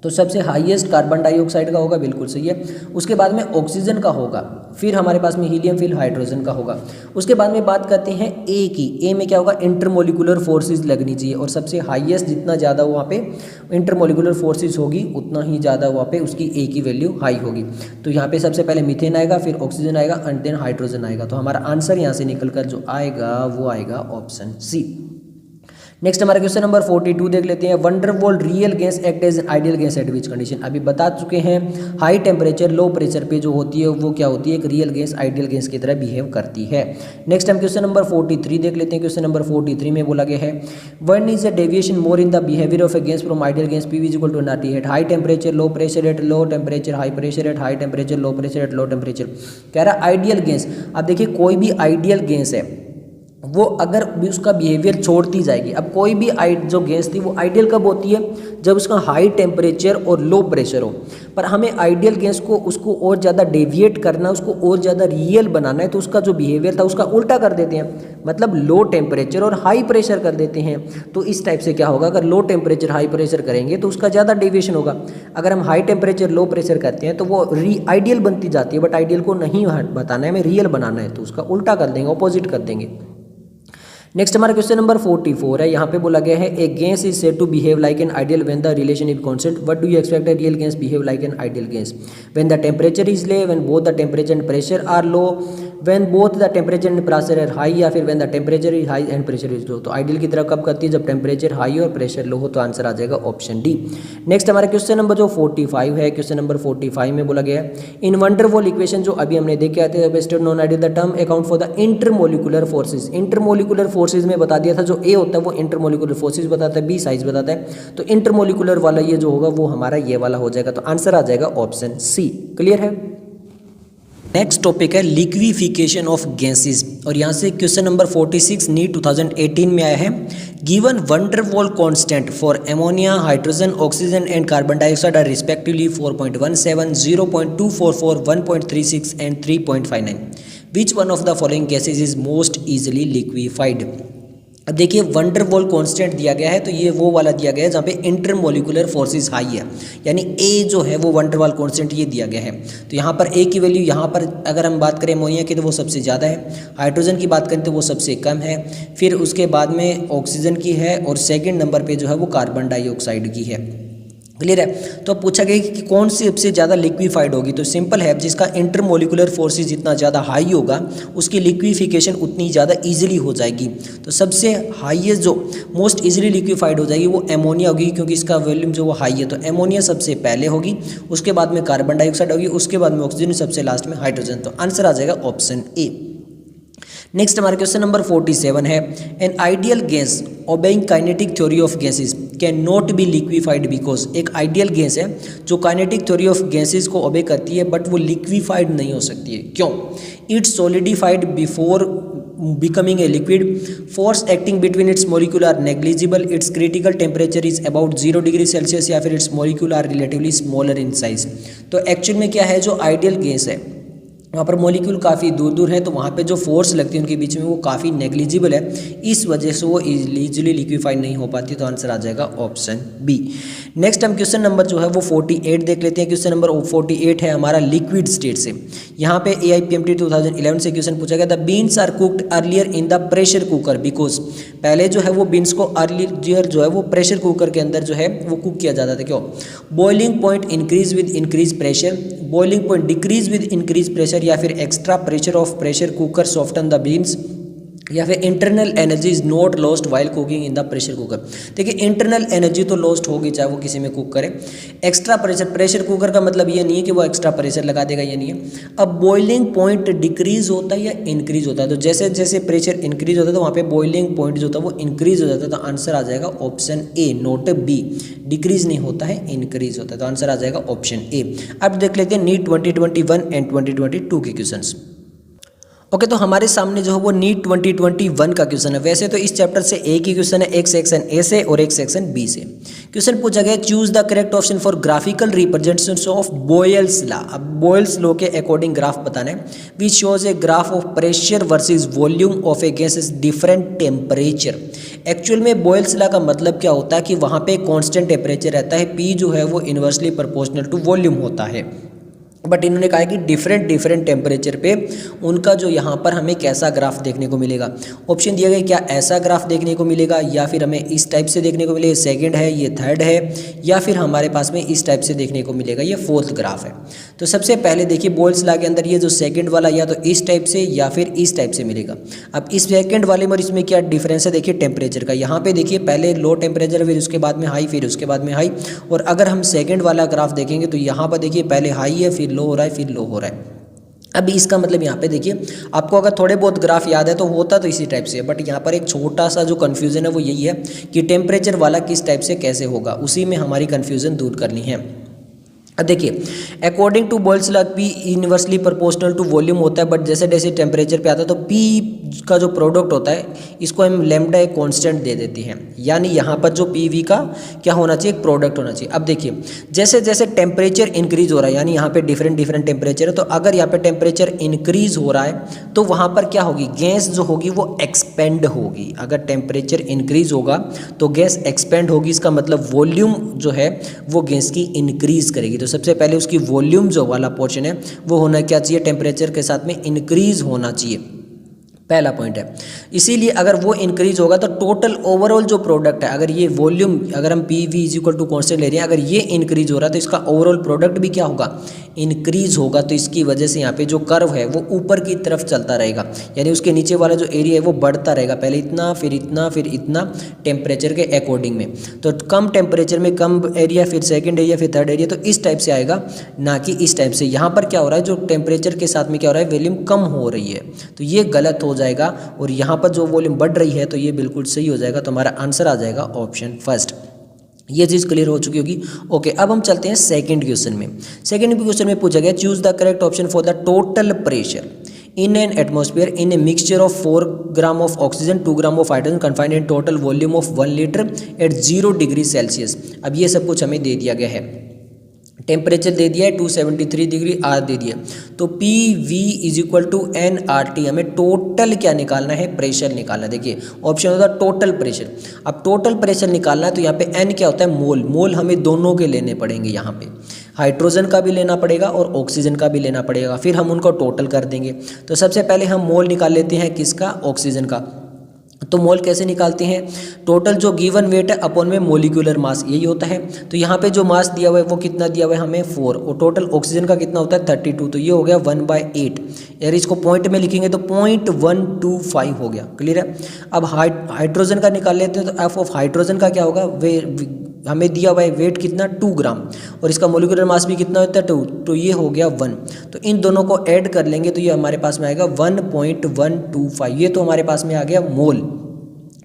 तो सबसे हाईएस्ट कार्बन डाइऑक्साइड का होगा, बिल्कुल सही है। उसके बाद में ऑक्सीजन का होगा, फिर हमारे पास में हीलियम, फिर हाइड्रोजन का होगा। उसके बाद में बात करते हैं ए की। ए में क्या होगा? इंटरमोलिकुलर फोर्सेस लगनी चाहिए और सबसे हाईएस्ट जितना ज़्यादा वहाँ पे इंटरमोलिकुलर फोर्सेस होगी उतना ही ज़्यादा वहाँ पे उसकी ए की वैल्यू हाई होगी। तो यहाँ पे सबसे पहले मीथेन आएगा, फिर ऑक्सीजन आएगा एंड देन हाइड्रोजन आएगा। तो हमारा आंसर यहाँ से निकल कर जो आएगा वो आएगा ऑप्शन सी। नेक्स्ट हमारा क्वेश्चन नंबर 42 देख लेते हैं। Van der Waals real gas act as ideal gas at which condition. अभी बता चुके हैं हाई टेम्परेचर लो प्रेशर पे जो होती है वो क्या होती है, एक रियल गैस आइडियल गैस की तरह बिहेव करती है। नेक्स्ट हम क्वेश्चन नंबर 43 देख लेते हैं। क्वेश्चन नंबर 43 में बोला गया है one is a deviation more in the behaviour of a gas from ideal gas P is equal to NRT at high temperature low pressure at low temperature high pressure at high temperature low pressure at low temperature. कह रहा है ideal gas. अब देखिए कोई भी ideal gas है वो अगर भी उसका बिहेवियर छोड़ती जाएगी। अब कोई भी जो गैस थी वो आइडियल कब होती है, जब उसका हाई टेम्परेचर और लो प्रेशर हो। पर हमें आइडियल गैस को उसको और ज़्यादा डेविएट करना, उसको और ज़्यादा रियल बनाना है, तो उसका जो बिहेवियर था उसका उल्टा कर देते हैं, मतलब लो टेम्परेचर और हाई प्रेशर कर देते हैं। तो इस टाइप से क्या होगा, अगर लो टेम्परेचर हाई प्रेशर करेंगे तो उसका ज़्यादा डेविएशन होगा। अगर हम हाई टेम्परेचर लो प्रेशर करते हैं तो वो आइडियल बनती जाती है, बट आइडियल को नहीं बताना है, हमें रियल बनाना है, तो उसका उल्टा कर देंगे, ऑपोजिट कर देंगे। नेक्स्ट हमारा क्वेश्चन नंबर 44 है। यहाँ पे बोला गया है a gas is said to behave like an ideal when the relation is constant. What do you expect a real gas behave like an ideal gas? When the temperature is low, when both the temperature and pressure are low, when both the temperature and pressure are high, या फिर when the temperature is high and pressure is low. तो ideal की तरह कब करती है, जब temperature high और प्रेशर लो हो। तो आंसर आ जाएगा ऑप्शन डी। नेक्स्ट हमारा क्वेश्चन नंबर जो 45 है, क्वेश्चन नंबर 45 में बोला गया है इन वंडरवॉल इक्वेशन जो अभी हमने देखे आते हैं best non ideal the term account for the intermolecular forces. Intermolecular forces में बता दिया था, जो ए होता है वो इंटरमोलिकुलर फोर्सेज बताता है, बी साइज बताता है। तो इंटरमोलिकुलर वाला ये जो होगा वो हमारा ये वाला हो जाएगा। तो आंसर आ जाएगा ऑप्शन सी। क्लियर है। नेक्स्ट टॉपिक है लिक्विफिकेशन ऑफ गैसेस, और यहाँ से क्वेश्चन नंबर 46 नीट 2018 में आया है। Given van der Waals constant for ammonia, hydrogen, oxygen and carbon dioxide are respectively 4.17, 0.244, 1.36 and 3.59। Which one of the following gases is most easily liquefied. अब देखिए van der Waals constant दिया गया है, तो ये वो वाला दिया गया है जहाँ पे इंटरमोलिकुलर फोर्सेस हाई है, यानी ए जो है वो वंडरवॉल कांस्टेंट ये दिया गया है। तो यहाँ पर ए की वैल्यू, यहाँ पर अगर हम बात करें अमोनिया की तो वो सबसे ज़्यादा है, हाइड्रोजन की बात करें तो वो सबसे कम है, फिर उसके बाद में ऑक्सीजन की है, और सेकेंड नंबर पर जो है वो कार्बन डाइऑक्साइड की है। क्लियर है। तो पूछा गया कि कौन सी सबसे ज़्यादा लिक्विफाइड होगी, तो सिंपल है, जिसका इंटरमोलिकुलर फोर्सेस जितना ज़्यादा हाई होगा उसकी लिक्विफिकेशन उतनी ज़्यादा इजीली हो जाएगी। तो सबसे हाईएस्ट जो मोस्ट इजीली लिक्विफाइड हो जाएगी वो एमोनिया होगी, क्योंकि इसका वॉल्यूम जो वो हाई है। तो एमोनिया सबसे पहले होगी, उसके बाद में कार्बन डाइऑक्साइड होगी, उसके बाद में ऑक्सीजन, सबसे लास्ट में हाइड्रोजन। तो आंसर आ जाएगा ऑप्शन ए। नेक्स्ट हमारा क्वेश्चन नंबर 47 है N ideal gas obeying kinetic theory of gases can not be liquefied because. एक आइडियल गैस है जो काइनेटिक थ्योरी ऑफ गैसेस को ओबे करती है, बट वो लिक्विफाइड नहीं हो सकती है। क्यों? It's solidified before becoming a liquid, force acting between its molecule are negligible, its critical temperature is about 0 degree Celsius, या फिर its molecule are relatively smaller in size। तो एक्चुअल में क्या है, जो आइडियल गैस है वहाँ पर मॉलिक्यूल काफ़ी दूर दूर है, तो वहाँ पे जो फोर्स लगती है उनके बीच में वो काफ़ी नेग्लिजिबल है, इस वजह से वो इजीली लिक्विफाइड नहीं हो पाती। तो आंसर आ जाएगा ऑप्शन बी। नेक्स्ट हम क्वेश्चन नंबर जो है वो 48 देख लेते हैं। क्वेश्चन नंबर 48 है हमारा लिक्विड स्टेट से। यहाँ पे AIPMT 2011 से क्वेश्चन पूछा गया था beans are cooked earlier in the pressure cooker because. पहले जो है वो बीन्स को अर्लियर जो है वो प्रेशर कुकर के अंदर जो है वो कुक किया जाता था। क्यों? Boiling point increase with increase pressure, boiling point decrease with increase pressure, या फिर extra pressure of pressure cooker soften the beans, या फिर internal energy is not lost while cooking in the pressure cooker. देखिए internal energy तो lost होगी चाहे वो किसी में कुक करे। एक्स्ट्रा प्रेशर कुकर का मतलब ये नहीं है कि वो एक्स्ट्रा प्रेशर लगा देगा, ये नहीं है। अब बॉइलिंग पॉइंट डिक्रीज होता है या इंक्रीज होता है, तो जैसे जैसे प्रेशर इंक्रीज होता है तो वहाँ पे बॉइलिंग पॉइंट जो होता है वो इंक्रीज हो जाता है। तो आंसर आ जाएगा option A, not B. Decrease नहीं होता है, इंक्रीज होता है। तो आंसर आ जाएगा ऑप्शन ए। अब देख लेते हैं नीट 2021 एंड 2022 के क्वेश्चंस। ओके, तो हमारे सामने जो है वो नीट 2021 का क्वेश्चन है। वैसे तो इस चैप्टर से एक ही क्वेश्चन है, एक सेक्शन ए से और एक सेक्शन बी से। क्वेश्चन पूछा गया choose the correct option for graphical representation of Boyle's law. अब बॉयल्स लॉ के अकॉर्डिंग ग्राफ बताना है which shows a graph of pressure versus volume of a gas is different temperature. Actual में Boyle's law का मतलब क्या होता है कि वहाँ पे कांस्टेंट टेम्परेचर रहता है, पी जो है वो इनवर्सली प्रोपोर्शनल टू वॉल्यूम होता है। बट इन्होंने कहा है कि डिफरेंट डिफरेंट टेम्परेचर पे उनका जो यहाँ पर हमें कैसा ग्राफ देखने को मिलेगा। ऑप्शन दिया गया क्या ऐसा ग्राफ देखने को मिलेगा, या फिर हमें इस टाइप से देखने को मिलेगा, सेकंड है, ये थर्ड है, या फिर हमारे पास में इस टाइप से देखने को मिलेगा, ये फोर्थ ग्राफ है। तो सबसे पहले देखिए बोल्स लॉ के अंदर ये जो सेकंड वाला या तो इस टाइप से या फिर इस टाइप से मिलेगा। अब इस सेकंड वाले में और इसमें क्या डिफरेंस है देखिए टेम्परेचर का। यहाँ पे देखिए पहले लो टेम्परेचर, फिर उसके बाद में हाई, फिर उसके बाद में हाई। और अगर हम सेकंड वाला ग्राफ देखेंगे तो यहाँ पर देखिए पहले हाई है, फिर लो हो रहा है, फिर लो हो रहा है। अभी इसका मतलब यहाँ पे देखिए आपको अगर थोड़े बहुत ग्राफ याद है तो होता तो इसी टाइप से है, बट यहाँ पर एक छोटा सा जो कन्फ्यूज़न है वो यही है कि टेम्परेचर वाला किस टाइप से कैसे होगा, उसी में हमारी कन्फ्यूज़न दूर करनी है। अब देखिए according to Boyle's law P inversely proportional to volume होता है, बट जैसे जैसे टेम्परेचर पे आता है तो पी का जो प्रोडक्ट होता है इसको हम लैम्डा एक कांस्टेंट दे देते हैं, यानी यहाँ पर जो पी वी का क्या होना चाहिए, एक प्रोडक्ट होना चाहिए। अब देखिए जैसे जैसे टेम्परेचर इंक्रीज हो रहा है, यानी यहाँ पे डिफरेंट डिफरेंट टेम्परेचर है, तो अगर यहाँ पे टेम्परेचर इंक्रीज हो रहा है तो वहाँ पर क्या होगी, गैस जो होगी वो एक्सपेंड होगी। अगर टेम्परेचर इंक्रीज होगा तो गैस एक्सपेंड होगी, इसका मतलब वॉल्यूम जो है वो गैस की इंक्रीज करेगी। तो सबसे पहले उसकी वॉल्यूम जो वाला पोर्शन है वो होना क्या चाहिए, टेम्परेचर के साथ में इंक्रीज होना चाहिए, पहला पॉइंट है। इसीलिए अगर वो इंक्रीज होगा तो टोटल ओवरऑल जो प्रोडक्ट है, अगर ये वॉल्यूम अगर हम P V is equal to constant ले रहे हैं, अगर ये इंक्रीज हो रहा है तो इसका ओवरऑल प्रोडक्ट भी क्या होगा, इंक्रीज होगा। तो इसकी वजह से यहाँ पे जो कर्व है वो ऊपर की तरफ चलता रहेगा, यानी उसके नीचे वाला जो एरिया है वो बढ़ता रहेगा, पहले इतना फिर इतना फिर इतना टेम्परेचर के अकॉर्डिंग में। तो कम टेम्परेचर में कम एरिया, फिर सेकेंड एरिया, फिर थर्ड एरिया, तो इस टाइप से आएगा, ना कि इस टाइप से। यहाँ पर क्या हो रहा है, जो टेम्परेचर के साथ में क्या हो रहा है, वॉल्यूम कम हो रही है, तो ये गलत हो जाएगा। और यहाँ पर जो वॉल्यूम बढ़ रही है तो ये बिल्कुल सही हो जाएगा। तो हमारा आंसर आ जाएगा ऑप्शन फर्स्ट। ये चीज़ क्लियर हो चुकी होगी। ओके, अब हम चलते हैं सेकंड क्वेश्चन में। सेकंड क्वेश्चन में पूछा गया choose the correct option for the total pressure in an atmosphere in a mixture of 4 gram of oxygen 2 gram of hydrogen confined in total volume of 1 liter at 0 degree Celsius. अब ये सब कुछ हमें दे दिया गया है, टेम्परेचर दे दिया है 273 डिग्री, आर दे दिया, तो P V is equal to N R T. हमें टोटल क्या निकालना है, प्रेशर निकालना है। देखिए ऑप्शन होता है टोटल प्रेशर। अब टोटल प्रेशर निकालना है तो यहाँ पे एन क्या होता है, मोल। मोल हमें दोनों के लेने पड़ेंगे, यहाँ पे हाइड्रोजन का भी लेना पड़ेगा और ऑक्सीजन का भी लेना पड़ेगा, फिर हम उनको टोटल कर देंगे। तो सबसे पहले हम मोल निकाल लेते हैं, किसका, ऑक्सीजन का। तो मोल कैसे निकालते हैं, टोटल जो गिवन वेट है अपॉन में मोलिकुलर मास, यही होता है। तो यहाँ पे जो मास दिया हुआ है वो कितना दिया हुआ है हमें 4, और टोटल ऑक्सीजन का कितना होता है 32, तो ये हो गया 1/8। यार इसको पॉइंट में लिखेंगे तो 0.125 हो गया, क्लियर है। अब हाइड्रोजन का निकाल लेते हैं, तो एफ ऑफ हाइड्रोजन का क्या होगा, हमें दिया हुआ है वेट कितना 2 ग्राम, और इसका मोलिकुलर मास भी कितना होता है 2, तो ये हो गया 1। तो इन दोनों को ऐड कर लेंगे तो ये हमारे पास में आएगा 1.125, ये तो हमारे पास में आ गया मोल,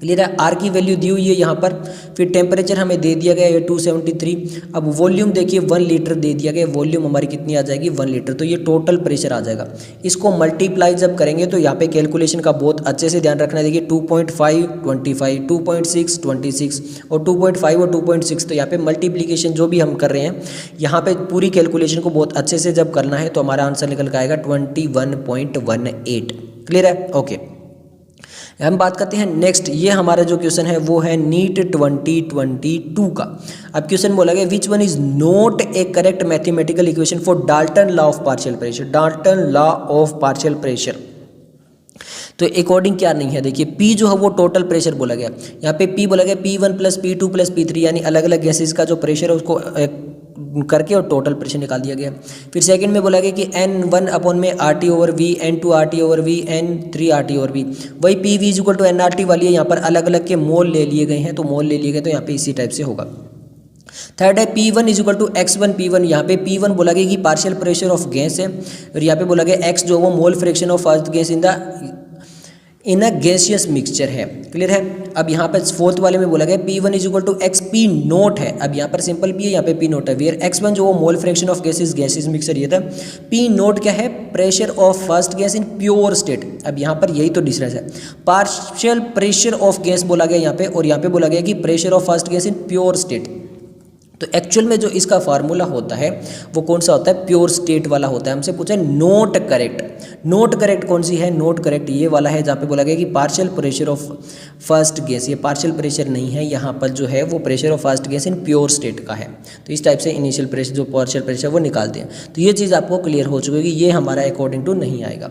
क्लियर है। आर की वैल्यू दी हुई है यहाँ पर, फिर टेम्परेचर हमें दे दिया गया है 273। अब वॉल्यूम देखिए 1 लीटर दे दिया गया, वॉल्यूम हमारी कितनी आ जाएगी 1 लीटर, तो ये टोटल प्रेशर आ जाएगा। इसको मल्टीप्लाई जब करेंगे तो यहाँ पे कैलकुलेशन का बहुत अच्छे से ध्यान रखना है। देखिए 2.5 25, 2.6 26, और 2.5 और 2.6, तो यहाँ पे मल्टीप्लीकेशन जो भी हम कर रहे हैं यहाँ पे पूरी कैलकुलेशन को बहुत अच्छे से जब करना है तो हमारा आंसर निकल के आएगा 21.18, क्लियर है। ओके, हम बात करते हैं नेक्स्ट। ये हमारा जो क्वेश्चन है वो है नीट 2022 का। अब क्वेश्चन बोला गया which one is not A correct mathematical equation for Dalton law of partial pressure. Dalton law of partial pressure तो अकॉर्डिंग क्या नहीं है, देखिए P जो है वो टोटल प्रेशर बोला गया, यहाँ पे P बोला गया P1 plus P2 plus P3, यानी अलग अलग गैसेस का जो प्रेशर है उसको करके और टोटल प्रेशर निकाल दिया गया। फिर सेकंड में बोला गया कि N1 अपॉन में RT over V, N2 RT over V, N3 RT over V, वही PV is equal to NRT वाली है, यहाँ पर अलग अलग के मोल ले लिए गए हैं, तो मोल ले लिए गए तो यहाँ पे इसी टाइप से होगा। थर्ड है P1 is equal to X1 P1, यहाँ पे P1 बोला गया कि पार्शियल प्रेशर ऑफ गैस है, और यहाँ पे बोला गया X जो वो mole fraction of earth gas in a gaseous mixture है, क्लियर है। अब यहाँ पर फोर्थ वाले में बोला गया P1 is equal to X P naught है, अब यहाँ पर सिंपल P है, यहाँ पे P नोट है, वेयर X1 जो वो mole fraction of gases mixture ये था। P नोट क्या है, pressure of first gas in pure state. अब यहाँ पर यही तो डिफरेंस है, पार्शियल प्रेशर ऑफ गैस बोला गया यहाँ पे, और यहाँ पे बोला गया कि pressure of first gas in pure state. तो एक्चुअल में जो इसका फार्मूला होता है वो कौन सा होता है, प्योर स्टेट वाला होता है। हमसे पूछा है नोट करेक्ट, नोट करेक्ट कौन सी है, नोट करेक्ट ये वाला है जहाँ पे बोला गया कि partial pressure of first gas, ये पार्शियल प्रेशर नहीं है, यहाँ पर जो है वो pressure of first gas in pure state का है। तो इस टाइप से इनिशियल प्रेशर जो पार्शियल प्रेशर वो निकालते हैं। तो ये चीज़ आपको क्लियर हो चुकी है कि ये हमारा अकॉर्डिंग टू नहीं आएगा।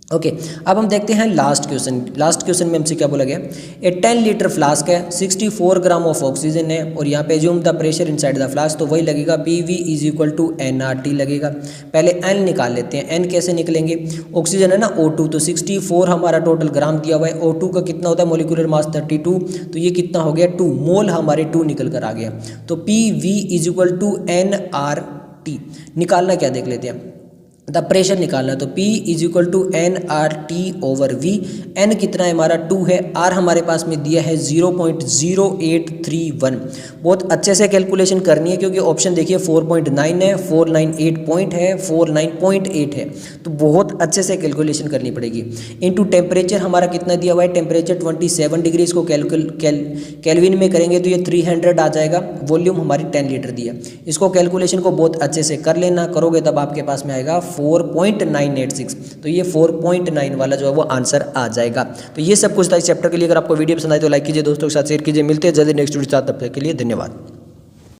ओके अब हम देखते हैं लास्ट क्वेश्चन। लास्ट क्वेश्चन में हमसे क्या बोला गया, ए 10 लीटर फ्लास्क है, 64 ग्राम ऑफ ऑक्सीजन है और यहाँ पे assume the pressure inside the flask, तो वही लगेगा PV is equal to nRT लगेगा। पहले N निकाल लेते हैं, N कैसे निकलेंगे, ऑक्सीजन है ना O2, तो 64 हमारा टोटल ग्राम दिया हुआ है, O2 का कितना होता है मोलिकुलर मास 32, तो ये कितना हो गया 2 मोल, हमारे 2 निकल कर आ गया। तो PV is equal to nRT निकालना क्या देख लेते हैं, द प्रेशर निकालना, तो P is equal to nRT over V। N कितना है हमारा 2 है, R हमारे पास में दिया है 0.0831। बहुत अच्छे से कैलकुलेशन करनी है क्योंकि ऑप्शन देखिए 4.9 है, 498 पॉइंट है, 49.8 है, तो बहुत अच्छे से कैलकुलेशन करनी पड़ेगी। इनटू टेम्परेचर हमारा कितना दिया हुआ है, टेम्परेचर 27 डिग्री, इसको कैलविन में करेंगे तो ये 300 आ जाएगा। वॉल्यूम हमारी 10 लीटर दिया, इसको कैलकुलेशन को बहुत अच्छे से कर लेना, करोगे तब आपके पास में आएगा 4.986। तो ये 4.9 वाला जो है वो आंसर आ जाएगा। तो ये सब कुछ था इस चैप्टर के लिए। अगर आपको वीडियो पसंद आए तो लाइक कीजिए, दोस्तों के साथ शेयर कीजिए। मिलते हैं जल्दी नेक्स्ट वीडियो के साथ, तब तक के लिए धन्यवाद।